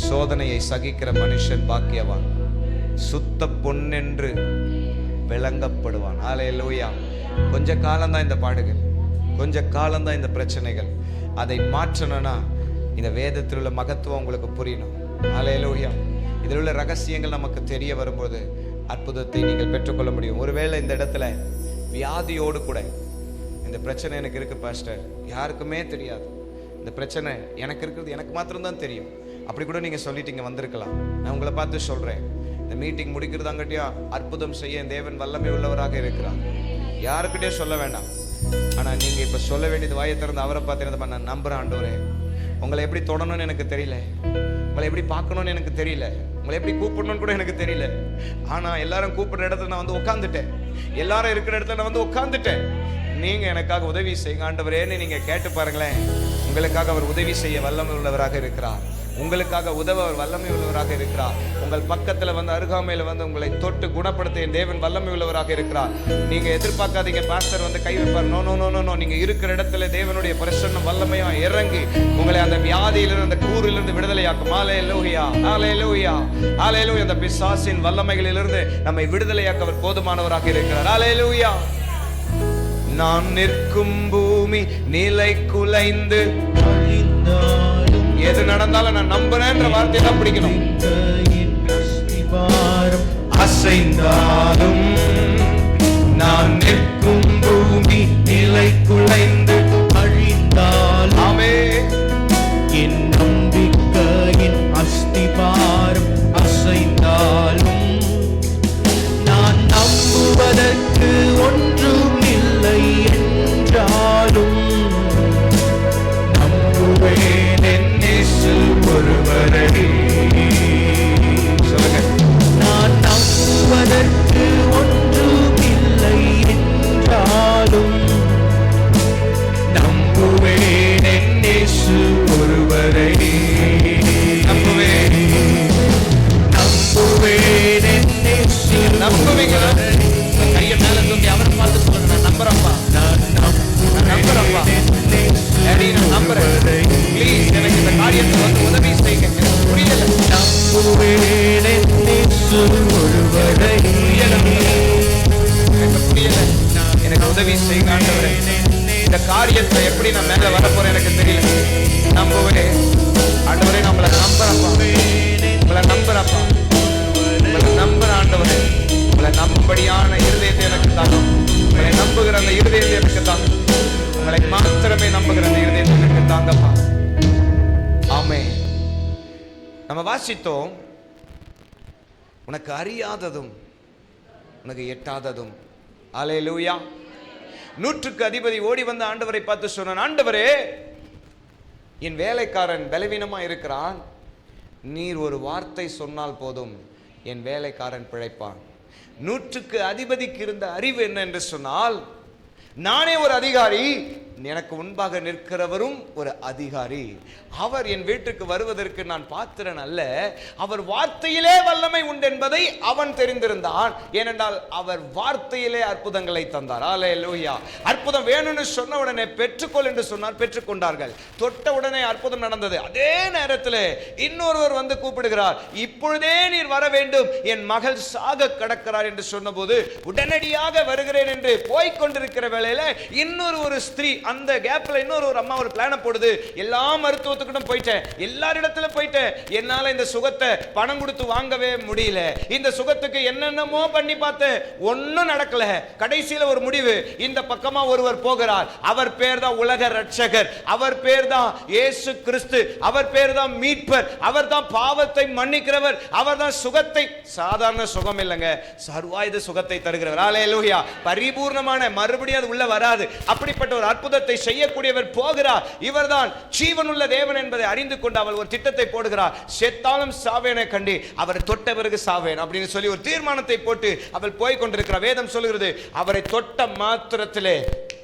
சோதனையை சகிக்கிற மனுஷன் பாக்கியவான், சுத்த பொன்னென்று விளங்கப்படுவான். அல்லேலூயா. கொஞ்ச காலம்தான் இந்த பாடுகள், கொஞ்ச காலம்தான் இந்த பிரச்சனைகள். அதை மாற்றணும்னா இந்த வேதத்தில் உள்ள மகத்துவம் உங்களுக்கு புரியணும். அல்லேலூயா. இதில் உள்ள ரகசியங்கள் நமக்கு தெரிய வரும்போது அற்புதத்தை நீங்கள் பெற்றுக்கொள்ள முடியும். ஒருவேளை இந்த இடத்துல வியாதியோடு கூட, இந்த பிரச்சனை எனக்கு இருக்கு பாஸ்டர், யாருக்குமே தெரியாது, இந்த பிரச்சனை எனக்கு இருக்கிறது எனக்கு மாத்திரம்தான் தெரியும், அப்படி கூட நீங்க சொல்லிட்டீங்க வந்திருக்கலாம். நான் உங்களை பார்த்து சொல்றேன், இந்த மீட்டிங் முடிக்கிறதாங்கட்டியா அற்புதம் செய்ய தேவன் வல்லமை உள்ளவராக இருக்கிறார். யாருக்கிட்டே சொல்ல வேண்டாம். ஆனா நீங்க இப்ப சொல்ல வேண்டியது வாயை திறந்து அவரை பார்த்து, நான் நம்புறேன் ஆண்டவரே, உங்களை எப்படி தொடணும்னு எனக்கு தெரியல, உங்களை எப்படி பார்க்கணும்னு எனக்கு தெரியல, உங்களை எப்படி கூப்பிடணும்னு கூட எனக்கு தெரியல. ஆனா எல்லாரும் கூப்பிடுற இடத்துல நான் வந்து உட்காந்துட்டேன், எல்லாரும் இருக்கிற இடத்துல நான் வந்து உட்காந்துட்டேன். நீங்க எனக்காக உதவி செய்யுங்க ஆண்டவரேன்னு நீங்க கேட்டு பாருங்களேன். உங்களுக்காக அவர் உதவி செய்ய வல்லமை உள்ளவராக இருக்கிறார். உங்களுக்காக உதவ அவர் வல்லமை உள்ளவராக இருக்கிறார். உங்கள் பக்கத்துல வந்து அருகாமையில வந்து உங்களை தொட்டு குணப்படுத்த என் தேவன் வல்லமை உள்ளவராக இருக்கிறார். நீங்க எதிர்பார்க்காதீங்க பாஸ்டர் வந்து கை வைப்பார். No no no no no. நீங்க இருக்கிற இடத்துல தேவனுடைய பிரசன்னம் வல்லமையா இறங்கி உங்களை அந்த வியாதியிலிருந்து, அந்த கூறிலிருந்து விடுதலையாக்கும். அல்லேலூயா, அல்லேலூயா, அல்லேலூயா. அந்த பிசாசின் வல்லமைகளிலிருந்து நம்மை விடுதலையாக்க அவர் போதுமானவராக இருக்கிறார். அல்லேலூயா. நான் நிற்கும் பூமி நிலை குலைந்து எது நடந்தாலும் நான் நம்புறேன்ற வார்த்தையை தான் பிடிக்கணும். அசைந்தாலும் நான் நிற்கும் பூமி நிலை குலைந்து அழிந்தாலும், ஆமென், என் நம்பிக்கையின் அஸ்திபாரம் அசைந்தாலும், நான் நம்புவதற்கு ஒன்றும் இல்லை என்றாலும், நம்புவேன் என் இயேசு ஒருவரே. சொல்லுங்க, நான் நம்புவதற்கு நம்புவீங்களா? கையை மேல தூக்கி அவரை பார்த்து சொல்லுங்க, நான் நம்புறப்பா, நான் நம்புறப்பா டாடி, நான் நம்புறேன். ப்ளீஸ் எனக்கு இந்த காரியத்தை வந்து உதவி செய்யுங்க. எனக்கு புரியல, எனக்கு புரியல, எனக்கு உதவி செய்யுங்க ஆண்டவரே. இந்த காரியத்தை எப்படி நான் மேல வர போறேன் எனக்கு தெரியல. நம்புவேன் ஆண்டவரே, நம்மளை நம்புறப்பா, உங்களை நம்புறப்பா, உங்களை நம்புற ஆண்டவரே. உங்களை நம்பும்படியான இருதயத்தை எனக்கு தாங்க. உங்களை நம்புகிற அந்த இருதயத்தை எனக்கு தாங்க. உங்களை மாத்திரமே நம்புகிற அந்த இருதயத்தை எனக்கு தாங்கப்பா. ஆமென். நம்ம வாசித்தோம், உனக்கு அறியாததும் உனக்கு எட்டாததும். அல்லேலூயா. 100க்கு அதிபதி ஓடி வந்த ஆண்டவரை பார்த்து சொன்னான், ஆண்டவரே, என் வேலைக்காரன் பலவீனமா இருக்கிறான், நீர் ஒரு வார்த்தை சொன்னால் போதும், என் வேலைக்காரன் பிழைப்பான். 100க்கு அதிபதிக்கு இருந்த அறிவு என்ன என்று சொன்னால், நானே ஒரு அதிகாரி, எனக்கு முன்பாக நிற்கிறவரும் ஒரு அதிகாரி. அவர் என் வீட்டுக்கு வருவதற்கு நான் பாத்திரன் அல்ல. அவர் வார்த்தையிலே வல்லமை உண்டு என்பதை அவன் தெரிந்திருந்தான். ஏனென்றால் அவர் வார்த்தையிலே அற்புதங்களை தந்தார். அல்லேலூயா. அற்புதம் வேணும்னு சொன்ன உடனே பெற்றுக்கொள் என்று சொன்னார், பெற்றுக்கொண்டார்கள். தொட்ட உடனே அற்புதம் நடந்தது. அதே நேரத்தில் இன்னொருவர் வந்து கூப்பிடுகிறார், இப்பொழுதே நீர் வர வேண்டும், என் மகள் சாக கடக்கிறார் என்று சொன்னபோது உடனடியாக வருகிறேன் என்று போய்கொண்டிருக்கிற வேளையில இன்னொரு ஸ்திரீ அந்த கேப்ல இன்னொரு அம்மா ஒரு பிளான போடுது. எல்லா மருத்துவத்துக்கிட்டும் போயிட்டேன், எல்லாரிடத்திலும் போயிட்டேன், என்னால இந்த சுகத்தை பணம் கொடுத்து வாங்கவே முடியல, இந்த சுகத்துக்கு என்னென்னமோ பண்ணி பார்த்தேன், ஒன்னும் நடக்கல. கடைசியில ஒரு முடிவு, இந்த பக்கமா ஒருவர் போகிறார், அவர் பேர் தான் உலக ரட்சகர், அவர் பேர் தான் இயேசு கிறிஸ்து, அவர் பேர் தான் மீட்பர், அவர் தான் பாவத்தை மன்னிக்கிறவர், அவர் தான் சுகத்தை, சாதாரண சுகம் இல்லைங்க, சர்வாயுத சுகத்தை தருகிறவர். அல்லேலூயா. பரிபூர்ணமான, மறுபடியும் அது உள்ள வராது, அப்படிப்பட்ட ஒரு அற்புதத்தை செய்யக்கூடியவர் போகிறார். இவர்தான் ஜீவனுள்ள தேவன் என்பதை அறிந்து கொண்டு அவள் ஒரு திட்டத்தை போடுகிறார். செத்தாலும் சாவேனை கண்டி அவரை தொட்ட பிறகு சாவேன் அப்படின்னு சொல்லி ஒரு தீர்மானத்தை போட்டு அவள் போய் கொண்டிருக்கிறார். வேதம் சொல்லுகிறது, அவரை தொட்ட மாத்திரத்திலே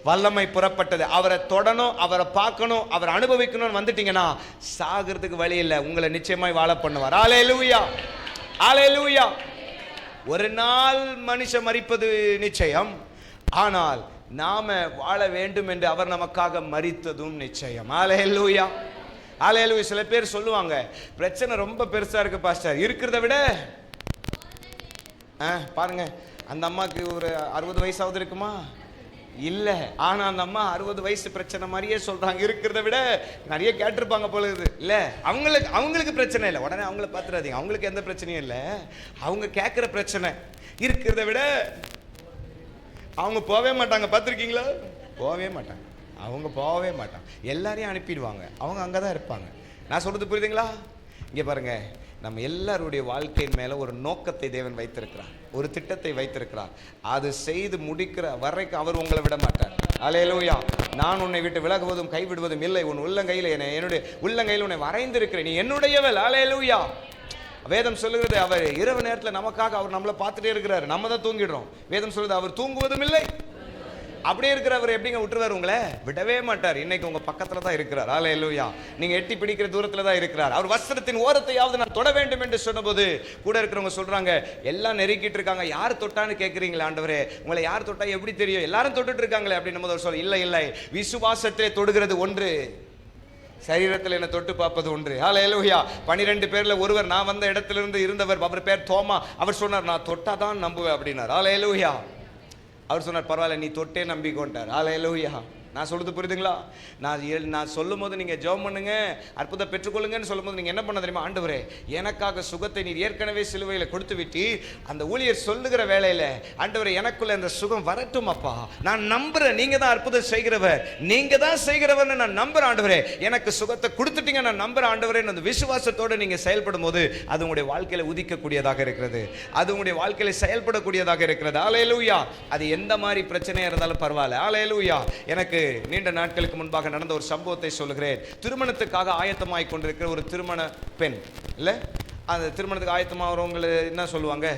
வல்லமை புறப்பட்டது. அவரை தொடணும், அவரை பார்க்கணும், அவரை அனுபவிக்கணும்னு வந்துட்டீங்கன்னா சாகிறதுக்கு வழி இல்லை, உங்களை நிச்சயமாய் வாழ பண்ணுவார். அல்லேலூயா, அல்லேலூயா. ஒரு நாள் மனுஷன் மரிப்பது நிச்சயம், ஆனால் நாம வாழ வேண்டும் என்று அவர் நமக்காக மரித்ததும் நிச்சயம். அல்லேலூயா, அல்லேலூயா. சில பேர் சொல்லுவாங்க, பிரச்சனை ரொம்ப பெருசா இருக்கு பாஸ்டர், இருக்கிறத விட பாருங்க, அந்த அம்மாக்கு ஒரு 60 வயசாவது இருக்குமா? இல்ல, ஆனா அந்த அம்மா 60 வயசு பிரச்சனை மாதிரியே சொல்றாங்க, இருக்கிறத விட. நிறைய கேட்டிருப்பாங்க போல இருக்குது இல்ல. அவங்களுக்கு பிரச்சனை இல்லை, உடனே அவங்கள பாத்துறாதீங்க, அவங்களுக்கு எந்த பிரச்சனையும் இல்லை. அவங்க கேட்கிற பிரச்சனை இருக்கிறத விட. அவங்க போவே மாட்டாங்க, பார்த்துருக்கீங்களா? போவே மாட்டாங்க, அவங்க போவே மாட்டாங்க, எல்லாரையும் அனுப்பிடுவாங்க, அவங்க அங்கதான் இருப்பாங்க. நான் சொல்றது புரியுதுங்களா? இங்க பாருங்க, நம்ம எல்லாருடைய வாழ்க்கையின் மேல ஒரு நோக்கத்தை தேவன் வைத்திருக்கிறார், ஒரு திட்டத்தை வைத்திருக்கிறார். அது செய்து முடிக்கிற வரைக்கும் அவர் உங்களை விட மாட்டார். அல்லேலூயா. நான் உன்னை விட்டு விலகுவதும் கைவிடுவதும் இல்லை, உன் உள்ளங்கையில் என்னுடைய உள்ளங்கையில் உன்னை வரைந்திருக்கிறேன், நீ என்னுடையவள். அல்லேலூயா. வேதம் சொல்லுகிறது, அவர் இரவு நேரத்தில் நமக்காக அவர் நம்மளை பார்த்துட்டே இருக்கிறார், நம்ம தான் தூங்கிடுறோம். வேதம் சொல்லுது, அவர் தூங்குவதும் இல்லை. அப்படியே இருக்கிறவர் எப்படிங்க விட்டுருவார்? உங்களை விடவே மாட்டார். இன்னைக்கு உங்க பக்கத்துல தான் இருக்கிறார். அல்லேலூயா. நீங்க எட்டி பிடிக்கிற தூரத்துல தான் இருக்கிறார். அவர் வஸ்திரத்தின் ஓரத்தையாவது நான் தொட வேண்டும் என்று சொன்னபோது கூட இருக்கிறவங்க சொல்றாங்க, எல்லாம் நெருக்கிட்டு இருக்காங்க, யார் தொட்டான்னு கேட்குறீங்களா ஆண்டவரே? உங்களை யார் தொட்டா எப்படி தெரியும்? எல்லாரும் தொட்டுட்டு இருக்காங்களே அப்படின்னு போது சொல்ல, இல்லை இல்லை, விசுவாசத்தை தொடுகிறது ஒன்று, சரீரத்தில் என்ன தொட்டு பார்ப்பது ஒன்று. அல்லேலூயா. 12 பேர்ல ஒருவர், நான் வந்த இடத்திலிருந்து இருந்தவர், அவர் பேர் தோமா, அவர் சொன்னார், நான் தொட்டாதான் நம்புவேன் அப்படின்னார். அல்லேலூயா. அவர் சொன்னார், பரவாயில்ல, நீ தொட்டே நம்பிக்கொண்டார். அல்லேலூயா. நான் சொல்றது புரியுதுங்களா? நான் சொல்லும் போது நீங்க ஜெபம் பண்ணுங்க, அற்புதம் பெற்றுக்கொள்ளுங்கன்னு சொல்லும் போது நீங்க என்ன பண்ண தெரியுமா? ஆண்டவரே, எனக்காக சுகத்தை நீர் ஏற்கனவே சிலுவையில் கொடுத்து விட்டு, அந்த ஊழியர் சொல்லுகிற வேளையில, ஆண்டவரே, எனக்குள்ள அந்த சுகம் வரட்டும் அப்பா, நான் நம்புறேன், நீங்க தான் அற்புதம் செய்கிறவர், நீங்க தான் செய்கிறவர்னு நான் நம்புறேன் ஆண்டவரே, எனக்கு சுகத்தை கொடுத்துட்டீங்க, நான் நம்புறேன் ஆண்டவரே. அந்த விசுவாசத்தோடு நீங்க செயல்படும் போது அது உங்களுடைய வாழ்க்கையில உதிக்கக்கூடியதாக இருக்கிறது, அது உங்களுடைய வாழ்க்கையில செயல்படக்கூடியதாக இருக்கிறது. அல்லேலூயா. அது எந்த மாதிரி பிரச்சனையா இருந்தாலும் பரவாயில்ல. அல்லேலூயா. எனக்கு நீண்ட நாட்களுக்கு முன்பாக நடந்த ஒரு சம்பவத்தை சொல்லுகிறேன். திருமணத்துக்காக ஆயத்தமாய் கொண்டிருக்கிற ஒரு திருமண பெண் இல்ல, அந்த திருமணத்துக்கு ஆயத்தமாகறவங்களை என்ன சொல்லுவாங்க?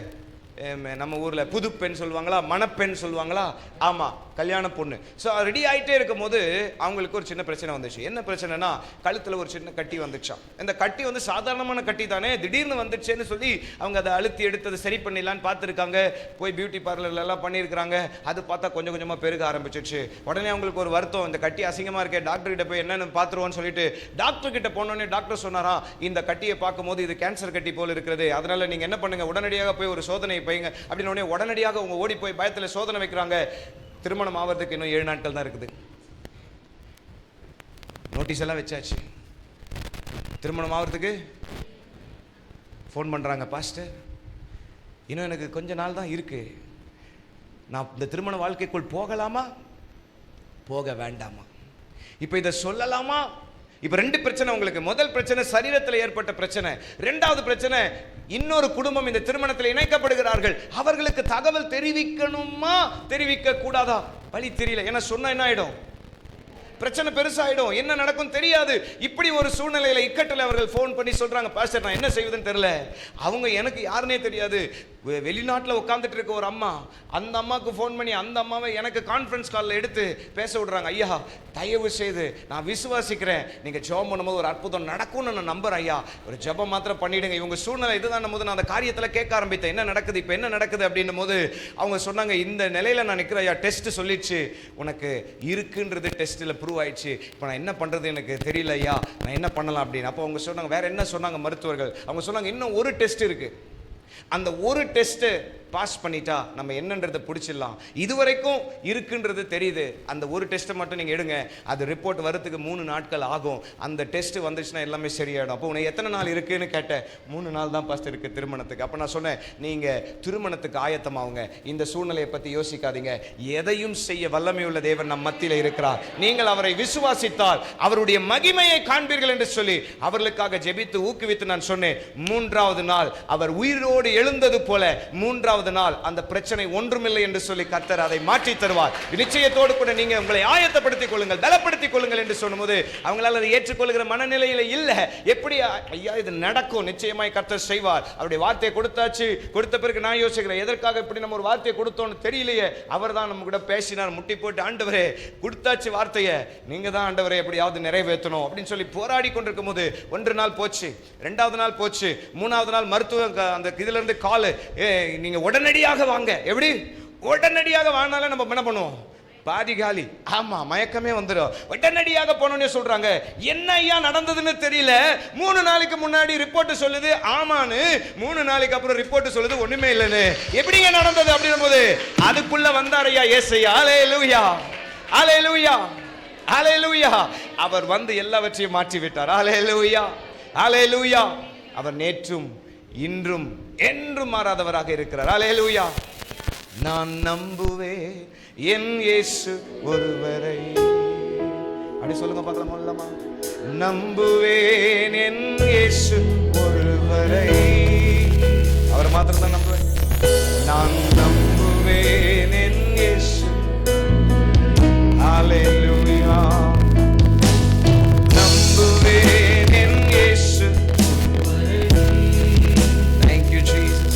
நம்ம ஊரில் புது பெண் சொல்லுவாங்களா, மணப்பெண் சொல்லுவாங்களா, ஆமாம் கல்யாண பொண்ணு. ஸோ ரெடி ஆகிட்டே இருக்கும் போது அவங்களுக்கு ஒரு சின்ன பிரச்சனை வந்துச்சு. என்ன பிரச்சனைனா, கழுத்தில் ஒரு சின்ன கட்டி வந்துச்சான். இந்த கட்டி வந்து சாதாரணமான கட்டி தானே, திடீர்னு வந்துச்சேன்னு சொல்லி அவங்க அதை அழுத்தி எடுத்து அதை சரி பண்ணிடலான்னு பார்த்துருக்காங்க. போய் பியூட்டி பார்லர்லாம் பண்ணியிருக்கிறாங்க. அது பார்த்தா கொஞ்சம் கொஞ்சமாக பெருக ஆரம்பிச்சிச்சு. உடனே அவங்களுக்கு ஒரு வருத்தம், இந்த கட்டி அசிங்கமாக இருக்கே, டாக்டர்கிட்ட போய் என்னென்னு பார்த்துருவோன்னு சொல்லிட்டு டாக்டர் கிட்ட போனோடனே டாக்டர் சொன்னாரா, இந்த கட்டியை பார்க்கும்போது இது கேன்சர் கட்டி போல் இருக்கிறது, அதனால நீங்கள் என்ன பண்ணுங்க, உடனடியாக போய் ஒரு சோதனை பையங்க அப்படின்னு. உடனடியாக அவங்க ஓடி போய் பயத்தில் சோதனை வைக்கிறாங்க. திருமணம் ஆவறதுக்கு இன்னும் 7 நாட்கள் தான் இருக்குது. நோட்டீஸ் எல்லாம் வச்சாச்சு. திருமணம் ஆவறதுக்கு ஃபோன் பண்றாங்க, பாஸ்டர் இன்னும் எனக்கு கொஞ்ச நாள் தான் இருக்கு, நான் இந்த திருமண வாழ்க்கைக்குள் போகலாமா போக வேண்டாமா, இப்போ இதை சொல்லலாமா? இப்ப 2 பிரச்சனை உங்களுக்கு. முதல் பிரச்சனை சரீரத்தில் ஏற்பட்ட பிரச்சனை. 2வது பிரச்சனை, இன்னொரு குடும்பம் இந்த திருமணத்தில் இணைக்கப்படுகிறார்கள். அவர்களுக்கு தகவல் தெரிவிக்கணுமா தெரிவிக்க கூடாதா வழி தெரியல. ஏன்னா சொன்னா என்ன ஆயிடும், பிரச்சனை பெருசாயிடும், என்ன நடக்கும் தெரியாது. இப்படி ஒரு சூழ்நிலையில இக்கட்டில் அவர்கள் ஃபோன் பண்ணி சொல்றாங்க, பாஸ்டர் நான் என்ன செய்வதுன்னு தெரியல. அவங்க எனக்கு யாருன்னே தெரியாது, வெளிநாட்டில் உட்காந்துட்டு இருக்க ஒரு அம்மா, அந்த அம்மாவுக்கு ஃபோன் பண்ணி அந்த அம்மாவை எனக்கு கான்ஃபரன்ஸ் காலில் எடுத்து பேச விடுறாங்க. ஐயா தயவு செய்து நான் விசுவாசிக்கிறேன், நீங்க ஜெபம் பண்ணும்போது ஒரு அற்புதம் நடக்கும்னு நான் நம்புறேன் ஐயா, ஒரு ஜெபம் மாத்திரம் பண்ணிடுங்க. இவங்க சூழ்நிலை இதுதான் போது நான் அந்த காரியத்தில் கேட்க ஆரம்பித்தேன், என்ன நடக்குது இப்போ என்ன நடக்குது அப்படின்னும் போது அவங்க சொன்னாங்க, இந்த நிலையில நான் நிற்கிறேன் ஐயா, டெஸ்ட் சொல்லிடுச்சு உனக்கு இருக்குன்றது டெஸ்ட்டில் ப்ரூவ் ஆயிடுச்சு, இப்போ நான் என்ன பண்றது எனக்கு தெரியல ஐயா, நான் என்ன பண்ணலாம் அப்படின்னு. அப்போ அவங்க சொன்னாங்க, வேற என்ன சொன்னாங்க மருத்துவர்கள்? அவங்க சொன்னாங்க, இன்னும் ஒரு டெஸ்ட் இருக்கு, அந்த ஒரு டெஸ்ட் பாஸ் பண்ணிட்டா நம்ம என்னன்றதை பிடிச்சிடலாம். இதுவரைக்கும் இருக்குன்றது தெரியுது, அந்த ஒரு டெஸ்ட்டை மட்டும் நீங்கள் எடுங்க, அது ரிப்போர்ட் வரதுக்கு 3 நாட்கள் ஆகும், அந்த டெஸ்ட் வந்துச்சுன்னா எல்லாமே சரியாயிடும். அப்போ உனக்கு எத்தனை நாள் இருக்குன்னு கேட்டேன். 3 நாள் தான் பாஸ்டர் இருக்கு திருமணத்துக்கு. அப்போ நான் சொன்னேன், நீங்கள் திருமணத்துக்கு ஆயத்தமாவுங்க, இந்த சூழ்நிலையை பற்றி யோசிக்காதீங்க, எதையும் செய்ய வல்லமை உள்ள தேவன் நம் மத்தியில் இருக்கிறார், நீங்கள் அவரை விசுவாசித்தால் அவருடைய மகிமையை காண்பீர்கள் என்று சொல்லி அவர்களுக்காக ஜெபித்து ஊக்குவித்து நான் சொன்னேன். 3வது நாள் அவர் உயிரோடு எழுந்தது போல 3வது நாள் அந்த பிரச்சனை ஒன்றுமில்லை என்று சொல்லி கர்த்தர் அதை மாற்றி தருவார். நிச்சயத்தோடு கூட நீங்க உங்களை ஆயத்தப்படுத்திக் கொள்ளுங்கள், பலப்படுத்திக் கொள்ளுங்கள் என்று சொல்லும்போது அவங்களால அதை ஏற்றுக்கொள்கிற மனநிலையில இல்ல. எப்படி ஐயா இது நடக்கும், நிச்சயமாய் கர்த்தர் செய்வார். அவருடைய வார்த்தையை கொடுத்தாச்சு. கொடுத்த பிறகு நான் யோசிக்கிறேன், எதற்காக இப்படி நம்ம ஒரு வார்த்தையை கொடுத்தோம்னு தெரியலையே. அவர் தான் நம்ம கூட பேசினார், முட்டி போட்டு, ஆண்டவரே கொடுத்தாச்சு வார்த்தையை, நீங்க தான் ஆண்டவரே எப்படியாவது நிறைவேற்றணும் அப்படின்னு சொல்லி போராடி கொண்டிருக்கும் போது 1 நாள் போச்சு, 2வது நாள் போச்சு, 3வது நாள் மருத்துவம் அந்த இதுல இருந்து கால், நீங்க உடனடியாக வாங்க. எப்படி உடனடியாக வாங்கினாலே நம்ம என்ன பண்ணுவோம், பாதி காலி, ஆமா மயக்கமே வந்துடும். உடனடியாக போனோன்னு சொல்றாங்க, என்ன ஐயா நடந்ததுன்னு தெரியல, 3 நாளைக்கு முன்னாடி ரிப்போர்ட் சொல்லுது ஆமான்னு, 3 நாளைக்கு அப்புறம் ரிப்போர்ட் சொல்லுது ஒண்ணுமே இல்லைன்னு. எப்படிங்க நடந்தது அப்படின்னும் போது அதுக்குள்ள வந்தார் ஐயா ஏசையா. ஹல்லேலூயா ஹல்லேலூயா ஹல்லேலூயா. அவர் வந்து எல்லாவற்றையும் மாற்றி விட்டார். ஹல்லேலூயா ஹல்லேலூயா. அவர் நேற்றும் இன்றும் என்றும் மாறாதவராக இருக்கிறார். ஹல்லேலூயா. நான் நம்புவேன் என் இயேசு ஒருவரை. அப்படி சொல்லுங்க பார்க்கலாம் இல்லமா, நம்புவேன் என் இயேசு ஒருவரை. அவர் மாத்திரம் தான் நம்புவேன். நான் நம்புவேன் என் இயேசு. ஹல்லேலூயா. நம்புவேன் என் இயேசு. Thank you Jesus.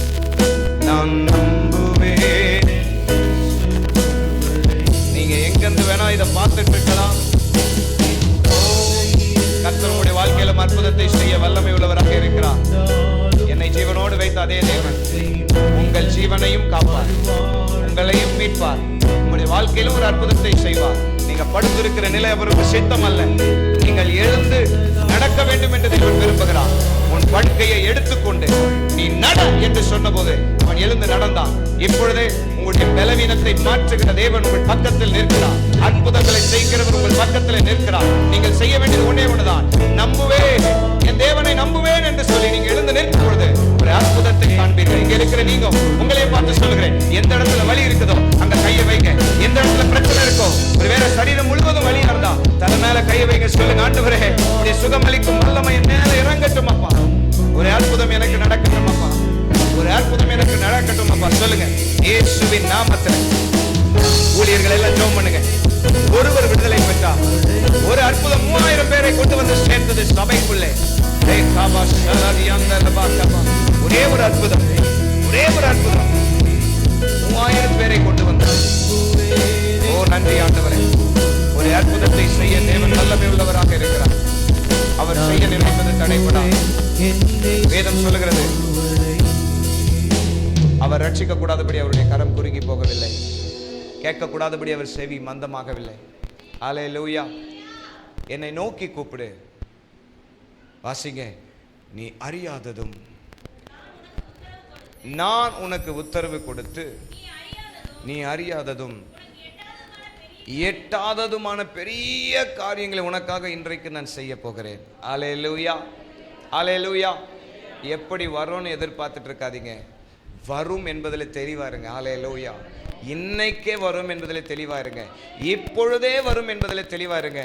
நான் நம்புவேன். நீங்க எங்கிருந்து வேணா இதை பார்த்துட்டு இருக்கலாம். கர்த்தர் உங்களுடைய வாழ்க்கையில அற்புதத்தை செய்ய வல்லமை உள்ளவராக இருக்கிறார். என்னை ஜீவனோடு வைத்த அதே தேவன் உங்கள் ஜீவனையும் காப்பார், உங்களையும் மீட்பார், உங்களுடைய வாழ்க்கையிலும் ஒரு அற்புதத்தை செய்வார். நீங்க படுத்திருக்கிற நிலை அவருக்கு சித்தம் அல்ல. நீங்கள் எழுந்து நடக்க வேண்டும் என்று தேவன் விரும்புகிறார். உன் படுக்கையை எடுத்துக்கொண்டு நீ நட என்று சொன்ன போது அவன் எழுந்து நடந்தான். இப்பொழுதே உங்களுடைய பலவீனத்தை மாற்றுகிற தேவன் உங்கள் பக்கத்தில் நிற்கிறார். அற்புதங்களை செய்கிறவர் உங்கள் பக்கத்தில் நிற்கிறார். நீங்கள் செய்ய வேண்டியது ஒன்னே ஒண்ணுதான், நம்புவேன், என் தேவனை நம்புவேன் என்று சொல்லி நீங்க எழுந்து நிற்கும் பொழுது ஒரு அற்புதத்தை காண்பீர்கள். இங்க இருக்கிற நீங்க உங்களையே பார்த்து சொல்லுகிறேன், எந்த இடத்துல வலி இருக்குதோ அங்க கையை வைங்க. எந்த இடத்துல பிரச்சனை இருக்கோ, ஒரு வேற சரீரம் முழுவதும் வலி இருந்தா தலை மேல கையை வைங்க. சொல்லுங்க, ஆண்டவரே உடைய சுகமளிக்கும் வல்லமை என் மேல இறங்கட்டும் அப்பா. ஒரு அற்புதம் எனக்கு நடக்கட்டும் அப்பா. ஒரு அற்புதம் எனக்கு நடக்கட்டும் அப்பா. சொல்லுங்க, இயேசுவின் நாமத்தில் ஊழியர்கள் எல்லாம் ஜெபம் பண்ணுங்க. ஒருவர் விடுதலை பெற்றார். ஒரு அற்புதம் 3000 பேரை கொண்டு வந்து சேர்த்தது சபைக்குள்ளே. ஒரே ஒரு அற்புதம், ஒரே ஒரு அற்புதம் 3000 பேரை கொண்டு வந்தார். ஓ நன்றி ஆண்டவரே, ஒரு அற்புதத்தை செய்ய தேவன் வல்லமை உள்ளவராக இருக்கிறார். அவர் செய்ய நினைப்பது தடைபடாது. வேதம் சொல்லுகிறது, அவர் ரட்சிக்க கூடாதபடி அவருடைய கரம் குறுகி போகவில்லை, கேட்க கூடாதபடி அவர் செவி மந்தமாகவில்லை. அல்லேலூயா. என்னை நோக்கி கூப்பிடு. வாசிங்க. நீ அறியாததும் நான் உனக்கு உத்தரவு கொடுத்து நீ அறியாததும் எட்டாததுமான பெரிய காரியங்களை உனக்காக இன்றைக்கு நான் செய்ய போகிறேன். அல்லேலூயா, அல்லேலூயா. எப்படி வரும்னு எதிர்பார்த்துட்டு இருக்காதீங்க, வரும் என்பதில் தெளிவா இருங்க. அல்லேலூயா. இன்னைக்கே வரும் என்பதில் தெளிவா இருங்க, இப்பொழுதே வரும் என்பதில் தெளிவா இருங்க.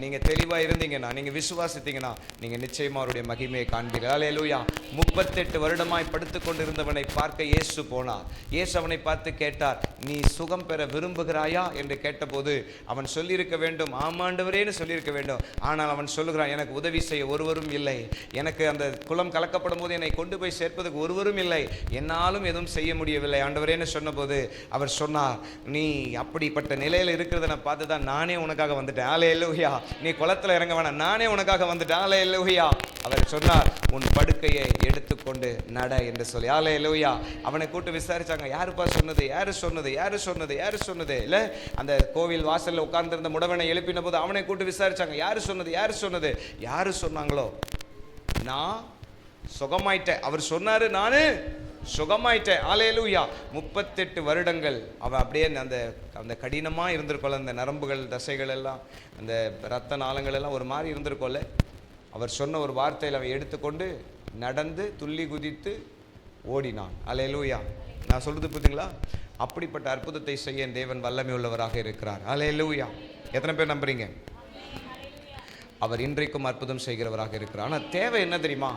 நீங்க தெளிவா இருந்தீங்கன்னா, நீங்க விசுவாசித்தீங்கன்னா, நீங்க நிச்சயமா அவருடைய மகிமையை காண்பீர்கள். அல்லேலூயா. 38 வருடமாய் படுத்துக் கொண்டிருந்தவனை பார்க்க இயேசு போனார். இயேசு அவனை பார்த்து கேட்டார், நீ சுகம் பெற விரும்புகிறாயா என்று கேட்டபோது அவன் சொல்லியிருக்க வேண்டும், ஆமாண்டவரேன்னு சொல்லியிருக்க வேண்டும். ஆனால் அவன் சொல்லுகிறான், எனக்கு உதவி செய்ய ஒருவரும் இல்லை, எனக்கு அந்த குளம் கலக்கப்படும் போது என்னை கொண்டு போய் சேர்ப்பதற்கு ஒருவரும் இல்லை, என்னாலும் எதுவும் செய்ய முடியவில்லை ஆண்டவரேன்னு சொன்னபோது அவர் சொன்னார், நீ அப்படிப்பட்ட நிலையில் இருக்கிறத நான் பார்த்து தான் நானே உனக்காக வந்துட்டேன். அல்லேலூயா. நீ குளத்துல இறங்க வேணாம், நானே உனக்காக வந்துட்டேன். அல்லேலூயா. அவர் சொன்னார், உன் படுக்கையை எடுத்துக்கொண்டு நட என்று சொல்லி. அல்லேலூயா. அவனை கூட்டு விசாரிச்சாங்க, யாருப்பா சொன்னது, யாரு சொன்னது, யாரு சொன்னது, யாரு சொன்னது? இல்ல, அந்த கோவில் வாசல்ல உட்கார்ந்திருந்த முடவனை எழுப்பின போது அவனை கூட்டு விசாரிச்சாங்க, யாரு சொன்னது, யாரு சொன்னது? யாரு சொன்னாங்களோ நான் சுகமாயிட்டேன். அவர் சொன்னாரு, நானு சுகமாயிட்டேன். அல்லேலூயா. 38 வருடங்கள் அவன் அப்படியே அந்த கடினமாக இருந்திருக்கோல, அந்த நரம்புகள் தசைகள் எல்லாம், அந்த இரத்த நாளங்கள் எல்லாம் ஒரு மாதிரி இருந்திருக்கோல. அவர் சொன்ன ஒரு வார்த்தையில் அவன் எடுத்துக்கொண்டு நடந்து துள்ளி குதித்து ஓடினான். அல்லேலூயா. நான் சொல்றது புரியுதுங்களா? அப்படிப்பட்ட அற்புதத்தை செய்ய தேவன் வல்லமை உள்ளவராக இருக்கிறார். அல்லேலூயா. எத்தனை பேர் நம்புறீங்க? அவர் இன்றைக்கும் அற்புதம் செய்கிறவராக இருக்கிறார். ஆனால் தேவை என்ன தெரியுமா?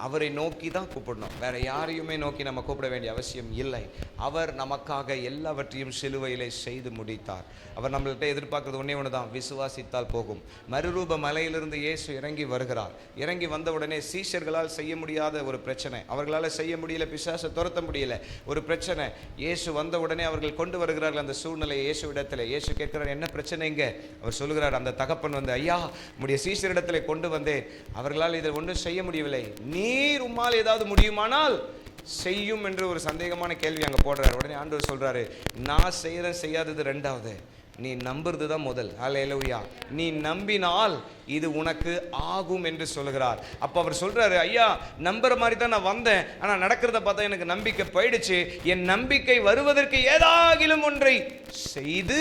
அவரை நோக்கி தான் கூப்பிடணும், வேற யாரையுமே நோக்கி நம்ம கூப்பிட வேண்டிய அவசியம் இல்லை. அவர் நமக்காக எல்லாவற்றையும் சிலுவையிலே செய்து முடித்தார். அவர் நம்மள்கிட்ட எதிர்பார்க்கறது ஒன்றே ஒன்று தான், விசுவாசித்தால் போகும். மறுரூப மலையிலிருந்து இயேசு இறங்கி வருகிறார். இறங்கி வந்த உடனே சீஷர்களால் செய்ய முடியாத ஒரு பிரச்சனை, அவர்களால் செய்ய முடியல, பிசாசை துரத்த முடியல, ஒரு பிரச்சனை. இயேசு வந்த உடனே அவர்கள் கொண்டு வருகிறார்கள் அந்த சூழ்நிலையை இயேசுவிடத்தில். இயேசு கேட்கிறார், என்ன பிரச்சனைங்க? அவர் சொல்லுகிறார், அந்த தகப்பன் வந்து, ஐயா உம்முடைய சீஷரிடத்தில் கொண்டு வந்தேன், அவர்களால் இதை ஒன்றும் செய்ய முடியவில்லை, நீர் உம்மால் ஏதாவது முடியுமானால் செய்யும் என்று ஒரு சந்தேகமான கேள்வி அங்கே போடுறாரு. உடனே ஆண்டவர் சொல்றாரு, நான் செய்யாதது ரெண்டாவது, நீ நம்புறது தான் முதல். அல்லேலூயா. நீ நம்பினால் இது உனக்கு ஆகும் என்று சொல்கிறார். அப்போ அவர் சொல்றாரு, ஐயா நம்புற மாதிரி தான் நான் வந்தேன், ஆனால் நடக்கிறத பார்த்தா எனக்கு நம்பிக்கை போயிடுச்சு, என் நம்பிக்கை வருவதற்கு ஏதாகிலும் ஒன்றை செய்து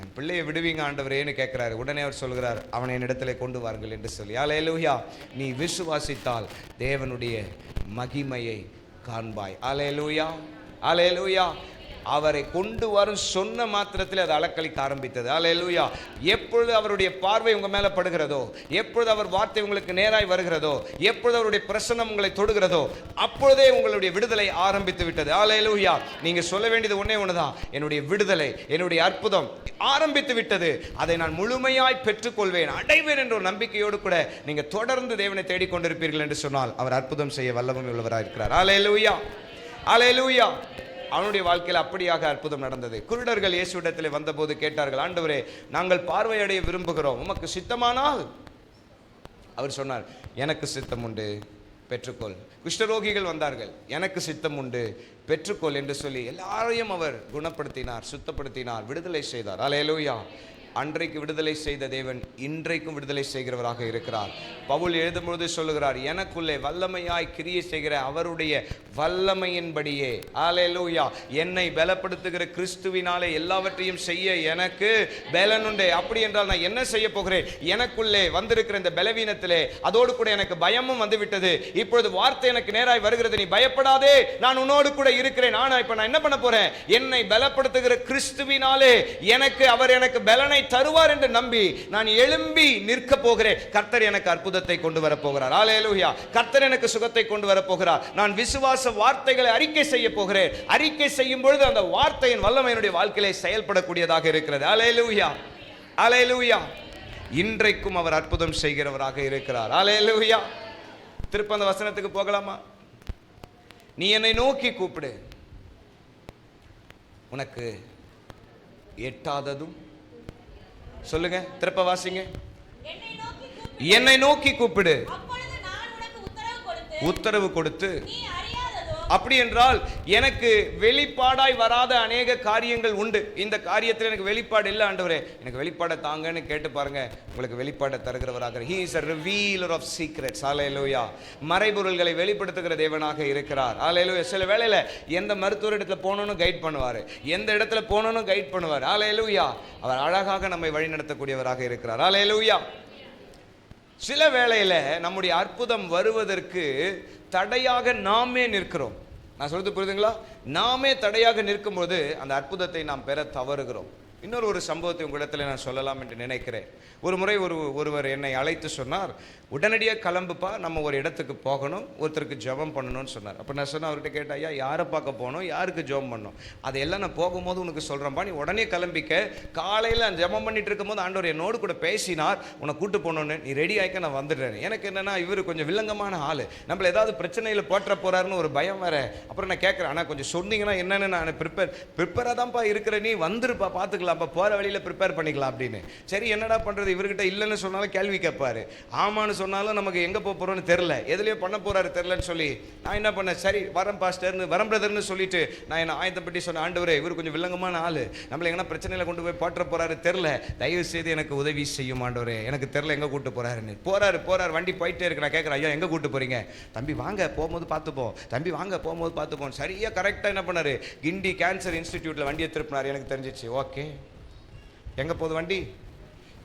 என் பிள்ளையை விடுவீங்க ஆண்டவரேன்னு கேட்கிறாரு. உடனே அவர் சொல்கிறார், அவனை என்னிடத்துல கொண்டு வாருங்கள் என்று சொல்லி. அல்லேலூயா. நீ விசுவாசித்தால் தேவனுடைய மகிமையை காண்பாய். அல்லேலூயா, அல்லேலூயா. அவரை கொண்டு வரும் சொன்ன மாத்திரத்தில் அது அலக்களிக்க ஆரம்பித்தது. அல்லேலூயா. எப்பொழுது அவருடைய பார்வை உங்க மேல படுகிறதோ, எப்பொழுது அவர் வார்த்தை உங்களுக்கு நேராய் வருகிறதோ, எப்பொழுது அவருடைய பிரசன்னம் உங்களை தொடுகிறதோ, அப்பொழுதே உங்களுடைய விடுதலை ஆரம்பித்து விட்டது. அல்லேலூயா. நீங்க சொல்ல வேண்டியது ஒண்ணே ஒண்ணுதான், என்னுடைய விடுதலை, என்னுடைய அற்புதம் ஆரம்பித்து விட்டது, அதை நான் முழுமையாய் பெற்றுக்கொள்வேன், அடைவேன் என்ற ஒரு நம்பிக்கையோடு கூட நீங்க தொடர்ந்து தேவனை தேடிக்கொண்டிருப்பீர்கள் என்று சொன்னால் அவர் அற்புதம் செய்ய வல்லமை உள்ளவராக இருக்கிறார். அல்லேலூயா, அல்லேலூயா. அவனுடைய வாழ்க்கையில் அப்படியாக அற்புதம் நடந்தது. குருடர்கள் இயேசுவிடத்தில் வந்தபோது கேட்டார்கள், ஆண்டவரே நாங்கள் பார்வையடைய விரும்புகிறோம், உமக்கு சித்தமானால்? அவர் சொன்னார், எனக்கு சித்தம் உண்டு, பெற்றுக்கொள். குஷ்டரோகிகள் வந்தார்கள், எனக்கு சித்தம் உண்டு, பெற்றுக்கொள் என்று சொல்லி எல்லாரையும் அவர் குணப்படுத்தினார், சுத்தப்படுத்தினார், விடுதலை செய்தார். அல்லேலூயா. அன்றைக்கு விடுதலை செய்த தேவன் இன்றைக்கும் விடுதலை செய்கிறவராக இருக்கிறார். பவுல் எழுதும்பொழுது சொல்லுகிறார், எனக்குள்ளே வல்லமையாய் கிரியை செய்கிற அவருடைய வல்லமையின்படியே, அல்லேலூயா, என்னை பலப்படுத்துகிற கிறிஸ்துவினாலே எல்லாவற்றையும் செய்ய எனக்கு பலன் உண்டு. அப்படி என்றால் நான் என்ன செய்ய போகிறேன்? எனக்குள்ளே வந்திருக்கிற இந்த பலவீனத்திலே அதோடு கூட எனக்கு பயமும் வந்துவிட்டது. இப்பொழுது வார்த்தை எனக்கு நேராய் வருகிறது, நீ பயப்படாதே, நான் உன்னோடு கூட இருக்கிறேன். ஆனா இப்ப நான் என்ன பண்ண போறேன்? என்னை பலப்படுத்துகிற கிறிஸ்துவினாலே அவர் எனக்கு பலனை தருவார் என்று நம்பி நான் எழும்பி நிற்க போகிறேன். கர்த்தர் எனக்கு அற்புதத்தை கொண்டு வர போகிறார். அல்லேலூயா. கர்த்தர் எனக்கு சுகத்தை கொண்டு வர போகிறார். நான் விசுவாச வார்த்தைகளை அறிக்கை செய்ய போகிறேன். அறிக்கை செய்யும் பொழுது அந்த வார்த்தையின் வல்லமை என்னுடைய வாழ்க்கையிலே செயல்படக்கூடியதாக இருக்கிறது. அல்லேலூயா, அல்லேலூயா. இன்றைக்கும் அவர் அற்புதம் செய்கிறவராக இருக்கிறார். அல்லேலூயா. திருப்ப அந்த வசனத்துக்கு போகலாமா? நீ என்னை நோக்கி கூப்பிடு, உனக்கு எட்டாததும், சொல்லுங்க திருப்ப வாசிங்க, என்னை நோக்கி கூப்பிடு, உத்தரவு கொடுத்து. அப்படி என்றால் எனக்கு வெளிப்பாடாய் வராத அநேக காரியங்கள் உண்டு. இந்த காரியத்தில் எனக்கு வெளிப்பாடு இல்லை ஆண்டவரே, எனக்கு வெளிப்பாடை தாங்கன்னு கேட்டு பாருங்க, உங்களுக்கு வெளிப்பாடை தருகிறவராக. He is a revealer of secrets. ஹல்லேலூயா. மறைபொருள்களை வெளிப்படுத்துகிற தேவனாக இருக்கிறார். ஹல்லேலூயா. சில வேளையில எந்த மருத்துவர் இடத்துல போகணும்னு கைட் பண்ணுவார், எந்த இடத்துல போகணும்னு கைட் பண்ணுவார். ஹல்லேலூயா. அவர் அழகாக நம்மை வழி நடத்தக்கூடியவராக இருக்கிறார். ஹல்லேலூயா. சில வேளையில நம்முடைய அற்புதம் வருவதற்கு தடையாக நாமே நிற்கிறோம். நான் சொல்றது புரியுதுங்களா? நாமே தடையாக நிற்கும்போது அந்த அற்புதத்தை நாம் பெற தவறுகிறோம். இன்னொரு சம்பவத்தை உங்களிடத்தில் நான் சொல்லலாம் என்று நினைக்கிறேன். ஒரு முறை ஒருவர் என்னை அழைத்து சொன்னார், உடனடியாக கிளம்புப்பா, நம்ம ஒரு இடத்துக்கு போகணும், ஒருத்தருக்கு ஜெபம் பண்ணணும்னு சொன்னார். அப்போ நான் சொன்னேன், அவர்கிட்ட கேட்டேன், ஐயா யாரை பார்க்க போகணும், யாருக்கு ஜெபம் பண்ணணும்? அதையெல்லாம் நான் போகும்போது உனக்கு சொல்கிறேன்ப்பா, நீ உடனே கிளம்பிக்க. காலையில் ஜெபம் பண்ணிட்டு இருக்கும்போது ஆண்டவர் என்னோடு கூட பேசினார், உன்னை கூட்டு போகணுன்னு, நீ ரெடி ஆகிக்க, நான் வந்துடுறேன். எனக்கு என்னென்னா, இவர் கொஞ்சம் வில்லங்கமான ஆள், நம்மளை ஏதாவது பிரச்சனையில் போட்டுற போகிறாருன்னு ஒரு பயம் வேறு. அப்புறம் நான் கேட்குறேன், ஆனால் கொஞ்சம் சொன்னீங்கன்னா என்னென்னு, நான் ப்ரிப்பேராக தான்ப்பா இருக்கிறேன், நீ வந்துருப்பா, பார்த்துக்கலாம், அப்போ போகிற வழியில் ப்ரிப்பேர் பண்ணிக்கலாம் அப்படின்னு. சரி என்னடா பண்ணுறது, இவர்கிட்ட இல்லைன்னு சொன்னாலும் கேள்வி கேட்பாரு, ஆமான்னு சொன்னாலும் நமக்கு எங்கே போக போகிறோன்னு தெரில, எதுலேயோ பண்ண போகிறாரு தெரிலன்னு சொல்லி நான் என்ன பண்ணேன், சரி வரம் பாஸ்டர்னு வரம் பிரதர்னு சொல்லிட்டு நான் என்ன ஆயத்தப்பட்டி சொன்னேன், ஆண்டவரே இவர் கொஞ்சம் வில்லங்கமான ஆள், நம்மளை எங்கன்னா பிரச்சனையில் கொண்டு போய் போட்டுற போகிறாரு தெரில, தயவு செய்து எனக்கு உதவி செய்யும் ஆண்டவரே, எனக்கு தெரில எங்கே கூட்டு போகிறாருன்னு. போகிறாரு வண்டி போயிட்டே இருக்கு. நான் கேட்குறேன், ஐயா எங்கே கூட்டு போகிறீங்க? தம்பி வாங்க போகும்போது பார்த்துப்போம், தம்பி வாங்க போகும்போது பார்த்துப்போம். சரியாக கரெக்டாக என்ன பண்ணார், கிண்டி கேன்சர் இன்ஸ்டிடியூட்டில் வண்டியை திருப்பினார். எனக்கு தெரிஞ்சிச்சு, ஓகே எங்கே போகுது வண்டி,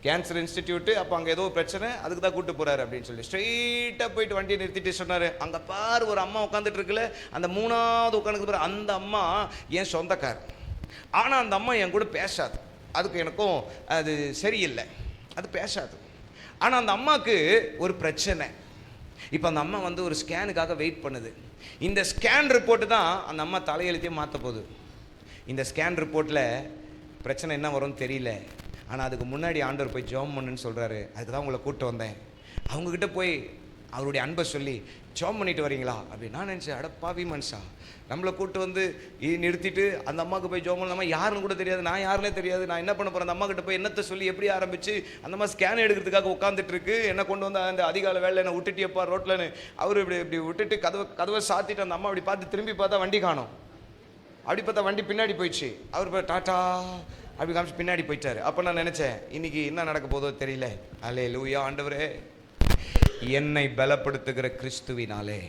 கேன்சர் இன்ஸ்டிடியூட்டு. அப்போ அங்கே ஏதோ பிரச்சனை, அதுக்கு தான் கூட்டு போகிறாரு அப்படின்னு சொல்லி ஸ்ட்ரெயிட்டாக போயிட்டு வண்டியை நிறுத்திட்டு சொன்னார், அங்கே பார் ஒரு அம்மா உட்காந்துட்டு இருக்குல்ல, அந்த மூணாவது உட்காந்துக்கு பாரு, அந்த அம்மா என் சொந்தக்கார், ஆனால் அந்த அம்மா என் கூட பேசாது, அதுக்கு எனக்கும் அது சரியில்லை, அது பேசாது. ஆனால் அந்த அம்மாவுக்கு ஒரு பிரச்சனை. இப்போ அந்த அம்மா வந்து ஒரு ஸ்கேனுக்காக வெயிட் பண்ணுது. இந்த ஸ்கேன் ரிப்போர்ட்டு தான் அந்த அம்மா தலையெழுத்தையும் மாற்ற போகுது. இந்த ஸ்கேன் ரிப்போர்ட்டில் பிரச்சனை என்ன வரும்னு தெரியல, ஆனால் அதுக்கு முன்னாடி ஆண்டவர் போய் ஜெபம் பண்ணுன்னு சொல்கிறாரு. அதுக்கு தான் உங்களை கூப்பிட்டு வந்தேன். அவங்கக்கிட்ட போய் அவருடைய அன்பை சொல்லி ஜெபம் பண்ணிட்டு வரீங்களா அப்படின்னு நான் நினச்சேன். அடப்பாவி மனுஷா, நம்மளை கூப்பிட்டு வந்து நிறுத்திட்டு அந்த அம்மாவுக்கு போய் ஜெபம் பண்ணாமல் யாருன்னு கூட தெரியாது, நான் யாருன்னே தெரியாது, நான் என்ன பண்ண போகிறேன், அந்த அம்மா கிட்ட போய் என்னத்தை சொல்லி எப்படி ஆரம்பித்து அந்த அம்மா ஸ்கேன் எடுக்கிறதுக்காக உட்காந்துட்டு இருக்கு, என்ன கொண்டு வந்து அந்த அதிகால வேலை என்ன விட்டுட்டியப்பா ரோட்லன்னு அவர் இப்படி விட்டுட்டு கதவை சாத்திட்டு அந்த அம்மா அப்படி பார்த்து திரும்பி பார்த்தா வண்டி காணோம். அப்படி பார்த்தா வண்டி பின்னாடி போயிடுச்சு. அவர் டாட்டா அப்படி காமிச்சு பின்னாடி போயிட்டாரு. அப்போ நான் நினச்சேன், இன்னைக்கு என்ன நடக்க போதோ தெரியல. அல்லேலூயா. ஆண்டவரே என்னை பலப்படுத்துகிற கிறிஸ்துவினாலே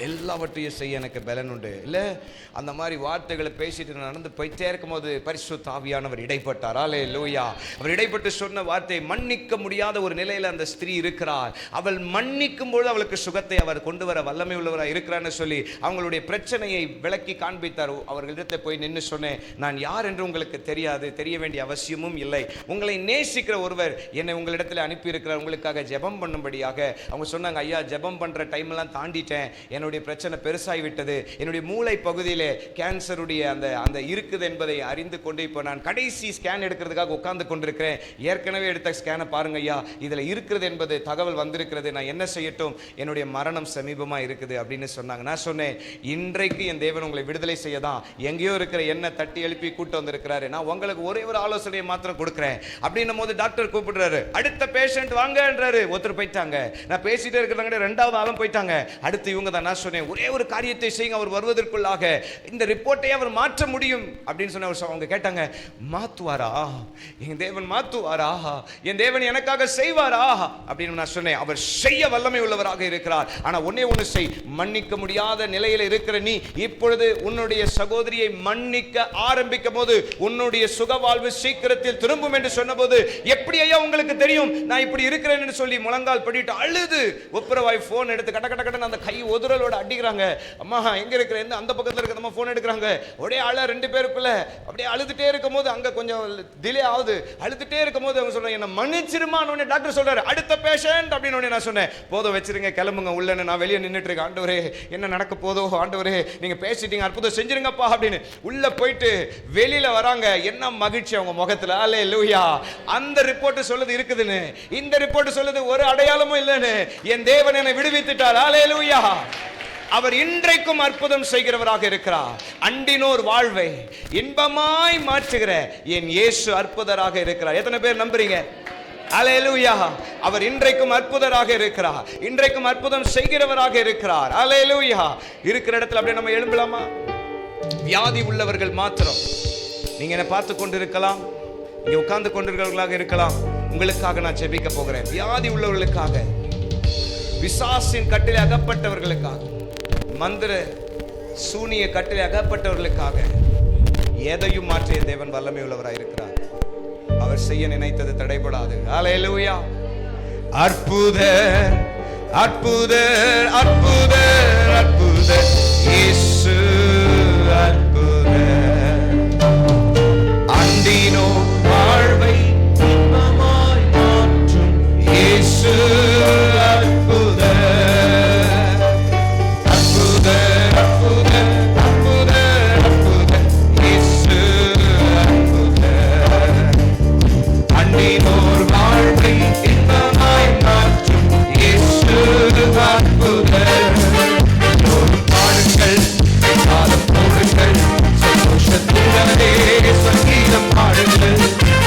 எல்லாவற்றையும் செய்ய எனக்கு பலன் உண்டு. இல்லை அந்த மாதிரி வார்த்தைகளை பேசிட்டு நடந்து போயிட்டே இருக்கும்போது பரிசுத்த ஆவியானவர் இடைப்பட்டார். அல்லேலூயா. அவர் இடைப்பட்டு சொன்ன வார்த்தை, மன்னிக்க முடியாத ஒரு நிலையில் அந்த ஸ்திரீ இருக்கிறார், அவள் மன்னிக்கும் பொழுது அவளுக்கு சுகத்தை அவர் கொண்டு வர வல்லமை உள்ளவராக இருக்கிறான்னு சொல்லி அவங்களுடைய பிரச்சனையை விளக்கி காண்பித்தார். அவர்களிடத்தை போய் நின்று சொன்னேன், நான் யார் என்று உங்களுக்கு தெரியாது, தெரிய வேண்டிய அவசியமும் இல்லை, உங்களை நேசிக்கிற ஒருவர் என்னை உங்களிடத்தில் அனுப்பி இருக்கிறார், உங்களுக்காக ஜெபம் பண்ணும்படியாக. அவங்க சொன்னாங்க, ஐயா ஜெபம் பண்ணுற டைம்லாம் தாண்டிட்டேன், என்னுடைய பிரச்சனை பெருசாகி விட்டது, என்னுடைய மூளை பகுதியிலே கேன்சருடைய அந்த இருக்குது என்பதை அறிந்து கொண்டு இப்போ நான் கடைசி ஸ்கேன் எடுக்கிறதுக்காக உட்கார்ந்து கொண்டிருக்கிறேன். ஏற்கனவே எடுத்த ஸ்கேனை பாருங்க ஐயா, இதில் இருக்கிறது என்பது தகவல் வந்திருக்கிறது, நான் என்ன செய்யட்டும், என்னுடைய மரணம் சமீபமாக இருக்குது அப்படின்னு சொன்னாங்க. நான் சொன்னேன், இன்றைக்கு என் தேவன் உங்களை விடுதலை செய்ய தான் எங்கேயோ இருக்கிற என்ன தட்டி எழுப்பி கூட்டு வந்திருக்கிறாரு, நான் உங்களுக்கு ஒரே ஒரு ஆலோசனையை மாத்திரம் கொடுக்குறேன் அப்படின்னும் போது டாக்டர் கூப்பிடுறாரு, அடுத்த பேஷண்ட் வாங்கன்றாரு. ஒருத்தர் போயிட்டாங்க, நான் பேசிட்டே இருக்கிறாங்க, ரெண்டாவது ஆளும் போயிட்டாங்க, அடுத்து இவங்க தான். நான் சொன்னேன், ஒரே ஒரு காரியத்தை செய்யுங்க, அவர் வருவதற்குள்ளாக இந்த ரிப்போர்ட்டை அவர் மாற்ற முடியும் அப்படின்னு சொன்ன. அவங்க கேட்டாங்க, மாத்துவாரா என் தேவன், மாத்துவாரா என் தேவன் எனக்காக செய்வாரா அப்படின்னு நான் சொன்னேன், அவர் செய்ய வல்லமை உள்ளவராக இருக்கிறார். ஆனா ஒன்னே ஒன்று செய், மன்னிக்க முடியாத நிலையில் இருக்கிற நீ இப்பொழுது உன்னுடைய சகோதரியை மன்னிக்க ஆரம்பிக்கும் போது உன்னுடைய சுகவாழ்வு சீக்கிரத்தில் திரும்பும் என்று சொன்னபோது, எப்படி ஐயா உங்களுக்கு தெரியும் நான் இப்படி இருக்கிறேன் என்று சொல்லி முழங்கால் படிட்டு அழுது ஒப்புரவாய் போன் எடுத்து கட்ட கட்ட கட்ட அந்த கை ஒதுரலோட அடிக்கிறாங்க. அம்மா எங்க இருக்கிற, அந்த பக்கத்தில் இருக்கிற போன் எடுக்கிறாங்க. ஒரே ஆள ரெண்டு பேருக்குள்ள அப்படியே அழுதுட்டே இருக்கும் போது அங்க கொஞ்சம் டிலே ஆகுது. அழுதுட்டே இருக்கும் போது அவங்க சொல்றாங்க, என்ன மன்னிச்சிருமான்னு டாக்டர் சொல்றாரு, அடுத்த பேஷண்ட் அப்படின்னு நான் சொன்னேன், போதும் வச்சிருங்க கிளம்புங்க உள்ளன்னு. நான் வெளியே நின்றுட்டு இருக்கேன், ஆண்டவரே என்ன நடக்க போதோ, ஆண்டவரே நீங்க பேசிட்டீங்க, அற்புதம் செஞ்சிருங்கப்பா அப்படின்னு. உள்ள போயிட்டு வெளியில வராங்க, என்ன மகிழ்ச்சி அவங்க முகத்துல. அல்லேலூயா. அந்த ரிப்போர்ட் சொல்லுது இருக்குதுன்னு, இந்த ரிப்போர்ட் சொல்லுது ஒரு அடையாளமும் இல்லைன்னு, என் தேவன் என்னை விடுவித்துட்டார். அல்லேலூயா. அவர் இன்றைக்கும் அற்புதம் செய்கிறவராக இருக்கிறார். அண்டினோர் வாழ்வை இன்பமாய் மாற்றுகிற என் இயேசு அற்புதராக இருக்கிறார். எத்தனை பேர் நம்புறீங்க? அல்லேலூயா. அவர் இன்றைக்கும் அற்புதராக இருக்கிறார், இன்றைக்கும் அற்புதம் செய்கிறவராக இருக்கிறார். அல்லேலூயா. இருக்கிற இடத்துல அப்படியே நம்ம எழும்பலாமா? வியாதி உள்ளவர்கள் மாத்திரம், நீங்க என்ன பார்த்து கொண்டிருக்கலாம், இங்க உட்கார்ந்து கொண்டிருக்கிறவர்களாக இருக்கலாம். உங்களுக்காக நான் ஜெபிக்க போகிறேன். வியாதி உள்ளவர்களுக்காக, பிசாசின் கட்டிலே அகப்பட்டவர்களுக்காக, மந்திர சூனிய கட்டிலே அகப்பட்டவர்களுக்காக எதையும் மாற்றிய தேவன் வல்லமை உள்ளவராய் இருக்கிறார். அவர் செய்ய நினைத்தது தடைபடாது. அல்லேலூயா. அற்புதர் அற்புதர் அற்புதர் அற்புதர் இயேசு அற்புதர். அண்டினோ வாழ்வை இன்பமாய் மாற்றும் இயேசு அற்புதர். அற்புதர் அற்புதர் அற்புதர் அற்புதர் இயேசு அற்புதர். அண்டினோர் வாழ்வை இன்பமாய் மாற்றும் இயேசு அற்புதர். பாடுங்கள், காலம் போடுங்கள், சந்தோஷத்துடனே சங்கீதம் பாடுங்கள்.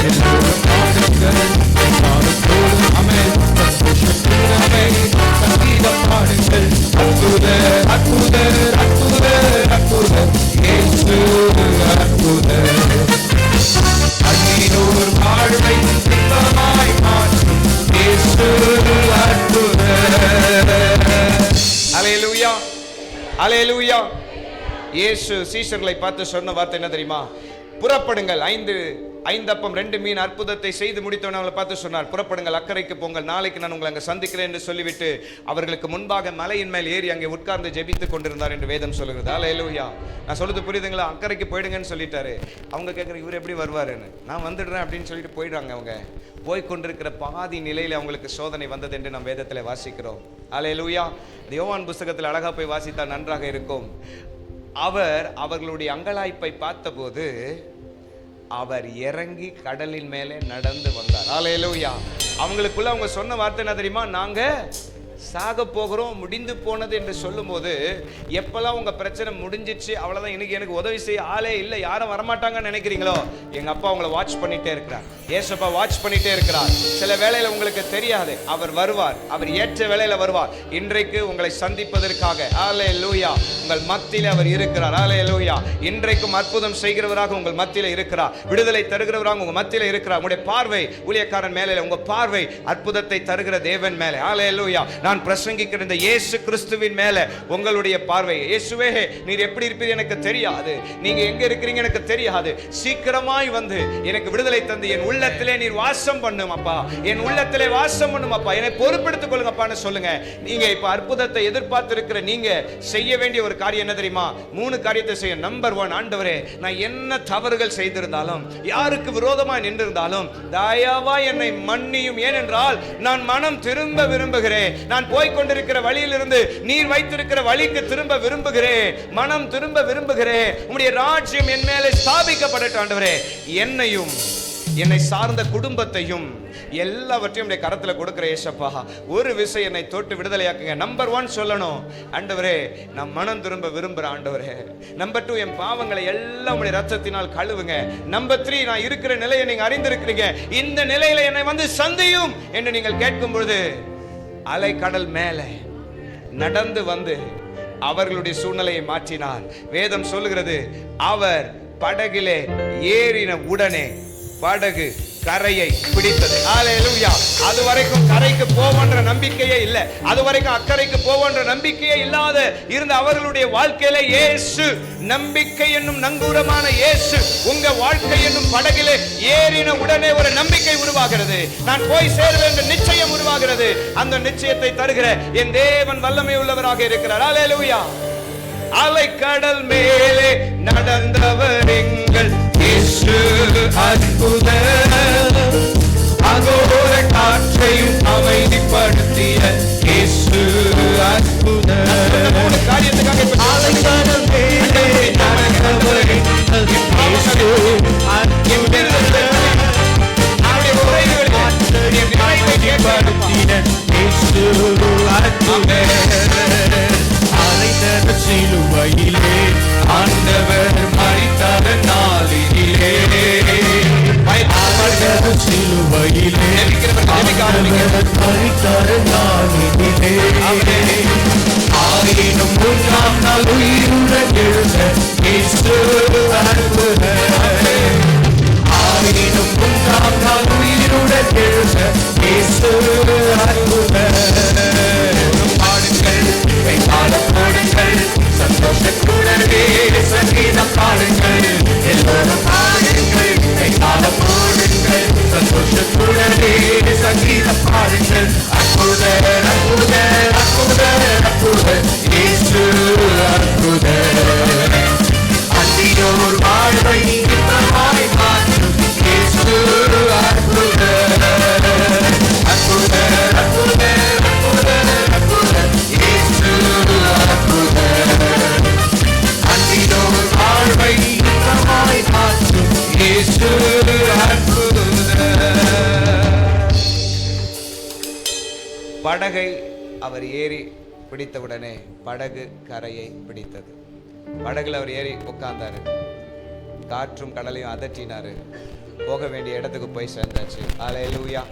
எல்லோரும் பாடுங்கள், காலம் போடும் அமேன், சந்தோஷத்துடனே சங்கீதம் பாடுங்கள். அற்புதர் அற்புதர் அற்புதர் அற்புதர் இயேசு அற்புதர். அன்னினோர் வாழ்வை இன்பமாய் மாற்றும் இயேசு அற்புதர். அல்லேலூயா. அல்லேலூயா. இயேசு சீஷர்களை பார்த்து சொன்ன வார்த்தை என்ன தெரியுமா? புறப்படுங்கள். 5 அப்பம் 2 மீன் அற்புதத்தை செய்து முடித்தவன் அவங்களை பார்த்து சொன்னார், புறப்படுங்கள், அக்கறைக்கு போங்கள், நாளைக்கு நான் உங்களை அங்கே சந்திக்கிறேன் என்று சொல்லிவிட்டு அவர்களுக்கு முன்பாக மலையின் மேல் ஏறி அங்கே உட்கார்ந்து ஜெபித்துக் கொண்டிருந்தார் என்று வேதம் சொல்லுகிறது. அல்லேலூயா. நான் சொல்றது புரியுதுங்களா? அக்கறைக்கு போயிடுங்கன்னு சொல்லிட்டாரு. அவங்க கேட்குற, இவர் எப்படி வருவாருன்னு. நான் வந்துடுறேன் அப்படின்னு சொல்லிட்டு போயிடுறாங்க. அவங்க போய் கொண்டிருக்கிற பாதி நிலையில் அவங்களுக்கு சோதனை வந்தது என்று நாம் வேதத்தில் வாசிக்கிறோம். அல்லேலூயா. யோவான் புஸ்தகத்தில் அழகா போய் வாசித்தால் நன்றாக இருக்கும். அவர் அவர்களுடைய அங்கலாய்ப்பை பார்த்தபோது அவர் இறங்கி கடலின் மேலே நடந்து வந்தார். அல்லேலூயா. அவங்களுக்குள்ள அவங்க சொன்ன வார்த்தை என்ன தெரியுமா? நாங்க சாக போகிறோம், முடிந்து போனது என்று சொல்லும் போது, எப்பெல்லாம் உங்க பிரச்சனை முடிஞ்சிச்சு அவ்வளவுதான், இன்னைக்கு எனக்கு உதவி செய்ய ஆளே இல்லை, யாரும் வரமாட்டாங்கன்னு நினைக்கிறீங்களோ, எங்க அப்பா உங்களை வாட்ச் பண்ணிட்டே இருக்கிறார். ஏசப்பா வாட்ச் பண்ணிட்டே இருக்கிறார். சில வேளையில உங்களுக்கு தெரியாது, அவர் வருவார், அவர் ஏற்ற வேளையில வருவார். இன்றைக்கு உங்களை சந்திப்பதற்காக அல்லேலூயா உங்கள் மத்தியில அவர் இருக்கிறார். அல்லேலூயா. இன்றைக்கும் அற்புதம் செய்கிறவராக உங்கள் மத்தியில இருக்கிறார், விடுதலை தருகிறவராக உங்க மத்தியில இருக்கிறார். உங்களுடைய பார்வை ஊழியக்காரன் மேலே, உங்க பார்வை அற்புதத்தை தருகிற தேவன் மேலே. அல்லேலூயா. நான் பிரசங்கிக்கிற இந்த இயேசு கிறிஸ்துவின் மேல உங்களுடைய பார்வை. இயேசுவே, நீர் எப்படி இருப்பீர் எனக்கு தெரியாது, நீங்க எங்க இருக்கிறீங்க எனக்கு தெரியாது, சீக்கிரமாய் வந்து எனக்கு விடுதலை தந்து என் உள்ளத்திலே நீர் வாசம் பண்ணும் அப்பா, என் உள்ளத்திலே வாசம் பண்ணும் அப்பா, என்னை பொறுப்பெடுத்துக் கொள்ளுங்கப்பான்னு சொல்லுங்க. நீங்க இப்ப அற்புதத்தை எதிர்பார்த்து இருக்கிற நீங்க செய்ய வேண்டிய ஒரு காரியம் என்ன தெரியுமா? 3 காரியத்தை செய்ய. நம்பர் 1, ஆண்டவரே, நான் என்ன தவறுகள் செய்திருந்தாலும், யாருக்கு விரோதமா நின்றிருந்தாலும் தயவா என்னை மன்னியும். ஏனென்றால் நான் மனம் திரும்ப விரும்புகிறேன். நான் போய்கொண்டிருக்கிற வழியிலிருந்து நீர் வைத்திருக்கிற வழிக்கு திரும்ப விரும்புகிறேன். மனம் திரும்ப விரும்புகிறேன். உம்முடைய ராஜ்யம் என் மேலே ஸ்தாபிக்கப்படட்டும் ஆண்டவரே. என்னையும் என்னை சார்ந்த குடும்பத்தையும் எல்லாவற்றையும் உடைய கரத்துல கொடுக்கிற ஏசப்பா, ஒரு விஷயம் என்னை தொட்டு விடுதலையாக்குங்க. நம்பர் 1 சொல்லணும், ஆண்டவரே நான் மனம் திரும்ப விரும்புறேன் ஆண்டவரே. நம்பர் 2, என் பாவங்களை எல்லாம் உடைய ரத்தத்தினால் கழுவுங்க. நம்பர் 3, நான் இருக்கிற நிலையை நீங்க அறிந்திருக்கிறீங்க, இந்த நிலையில என்னை வந்து சந்தியும் என்று நீங்கள் கேட்கும் பொழுது அலை கடல் மேலே நடந்து வந்து அவர்களுடைய சூழ்நிலையை மாற்றினார். வேதம் சொல்லுகிறது, அவர் படகிலே ஏறின உடனே படகு கரையை பிடித்தது. அல்லேலூயா. அது வரைக்கும் கரைக்கு போவன்ற நம்பிக்கையே இல்லை, அது வரைக்கும் அக்கறைக்கு போவன்ற நம்பிக்கையே இல்லாத இருந்த அவர்களுடைய வாழ்க்கையில இயேசு, நம்பிக்கை என்னும் நங்கூரமான இயேசு உங்க வாழ்க்கை என்னும் படகிலே ஏறின உடனே ஒரு நம்பிக்கை உருவாகிறது. நான் போய் சேருவேன் என்ற நிச்சயம் உருவாகிறது. அந்த நிச்சயத்தை தருகிற என் தேவன் வல்லமை உள்ளவராக இருக்கிறார். அல்லேலூயா. அலை கடல் மேலே நடந்தவர் எங்கள் இயேசு அற்புதர். அகோர காற்றையும் அமைதிப்படுத்திய இயேசு அற்புதர். காரியத்துக்காக அலை கடல் மேலே நடந்தவர் எங்கள் இயேசு அற்புதர். அமைதிப்படுத்திய இயேசு அற்புதர். அலைந்த படகை அவர் ஏறி பிடித்தவுடனே படகு கரையை பிடித்தது. படகுல அவர் ஏறி உட்கார்ந்தாரு. காற்றும் கடலையும் அதட்டினாரு. போக வேண்டிய இடத்துக்கு போய் சேர்ந்தாச்சு. ஹல்லேலூயா.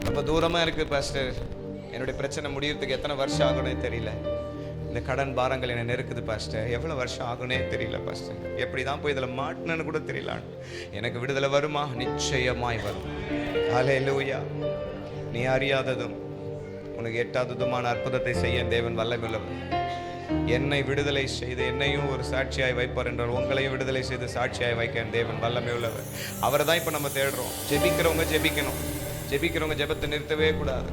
ரொம்ப தூரமா இருக்கு பாஸ்டர், என்னுடைய பிரச்சனை முடியறதுக்கு எத்தனை வருஷம் ஆகும்னே தெரியல. இந்த கடன் பாரங்கள் என்னை நெருக்குது பாஸ்டர், எவ்வளவு வருஷம் ஆகுனே தெரியல பாஸ்டர், எப்படி தான் போய் இதில் மாட்டினு கூட தெரியல. எனக்கு விடுதலை வருமா? நிச்சயமாய் வரும். ஹல்லேலூயா. நீ அறியாததும் உனக்கு எட்டாததுமான அற்புதத்தை செய்ய தேவன் வல்லமையுள்ளவர். என்னை விடுதலை செய்து என்னையும் ஒரு சாட்சியாய் வைப்பார் என்றால் உங்களையும் விடுதலை செய்து சாட்சியாய் வைக்க தேவன் வல்லமை உள்ளவர். அவரை தான் இப்போ நம்ம தேடுறோம். ஜெபிக்கிறவங்க ஜெபிக்கணும். ஜெபிக்கிறவங்க ஜெபத்தை நிறுத்தவே கூடாது.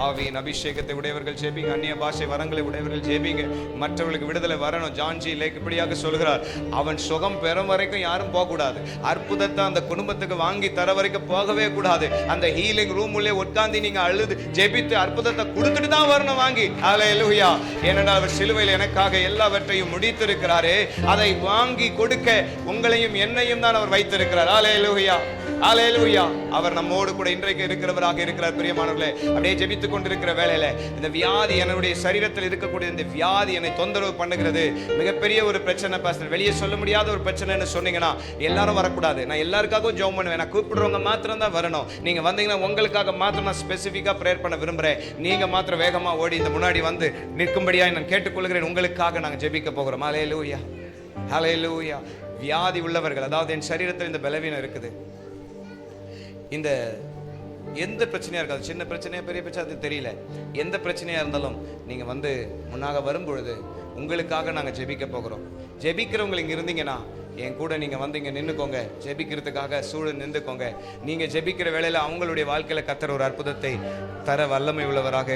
ஆவியின் அபிஷேகத்தை உடையவர்கள் ஜெபிங்க. அந்நிய பாஷை வரங்களை உடையவர்கள் ஜெபிங்க. மற்றவர்களுக்கு விடுதலை வரணும். ஜான்ஜி லேக் இப்படியாக சொல்கிறார், அவன் சுகம் பெறும் வரைக்கும் யாரும் போகக்கூடாது. அற்புதத்தை அந்த குடும்பத்துக்கு வாங்கி தர வரைக்கும் போகவே கூடாது. அந்த ஹீலிங் ரூம் உள்ளே உட்கார்ந்து நீங்க அழுது ஜெபித்து அற்புதத்தை கொடுத்துட்டு தான் வரணும் வாங்கி. ஹல்லேலூயா. ஏனென்றால் அவர் சிலுவையில் எனக்காக எல்லாவற்றையும் முடித்திருக்கிறாரே, அதை வாங்கி கொடுக்க உங்களையும் என்னையும் தான் அவர் வைத்திருக்கிறார். ஹல்லேலூயா. ஹல்லேலூயா. அவர் நம்மோடு கூட இன்றைக்கு இருக்கிறவராக இருக்கிறார். பிரியமானவர்களே, அப்படியே ஜெபித்துக் கொண்டிருக்கிற வேளையில இந்த வியாதி, என்னுடைய சரீரத்தில் இருக்கக்கூடிய இந்த வியாதி என்னை தொந்தரவு பண்ணுகிறது. மிகப்பெரிய ஒரு பிரச்சனை பாஸ்டர், வெளியே சொல்ல முடியாத ஒரு பிரச்சனைன்னு சொன்னீங்கன்னா எல்லாரும் வரக்கூடாது. நான் எல்லாருக்காகவும் ஜெபம் பண்ணுவேன். நான் கூப்பிடுறவங்க மாத்திரம் தான் வரணும். நீங்க வந்தீங்கன்னா உங்களுக்காக மாத்திரம் நான் ஸ்பெசிஃபிக்கா ப்ரேயர் பண்ண விரும்புறேன். நீங்க மாத்திரம் வேகமா ஓடி இந்த முன்னாடி வந்து நிற்கும்படியாக நான் கேட்டுக்கொள்கிறேன். உங்களுக்காக நாங்கள் ஜெபிக்க போகிறோம். ஹல்லேலூயா. ஹல்லேலூயா. வியாதி உள்ளவர்கள், அதாவது என் சரீரத்தில் இந்த பலவீனம் இருக்குது, இந்த எந்த பிரச்சனையாக இருக்காது, சின்ன பிரச்சனையா பெரிய பிரச்சனை அது தெரியல, எந்த பிரச்சனையாக இருந்தாலும் நீங்கள் வந்து முன்னாக வரும்பொழுது உங்களுக்காக நாங்கள் ஜெபிக்க போகிறோம். ஜெபிக்கிறவங்க இங்கே இருந்தீங்கன்னா என் கூட நீங்கள் வந்து இங்கே நின்றுக்கோங்க. ஜெபிக்கிறதுக்காக சூழல் நின்றுக்கோங்க. நீங்கள் ஜெபிக்கிற வேளையில் அவங்களுடைய வாழ்க்கையில் கர்த்தர் ஒரு அற்புதத்தை தர வல்லமை உள்ளவராக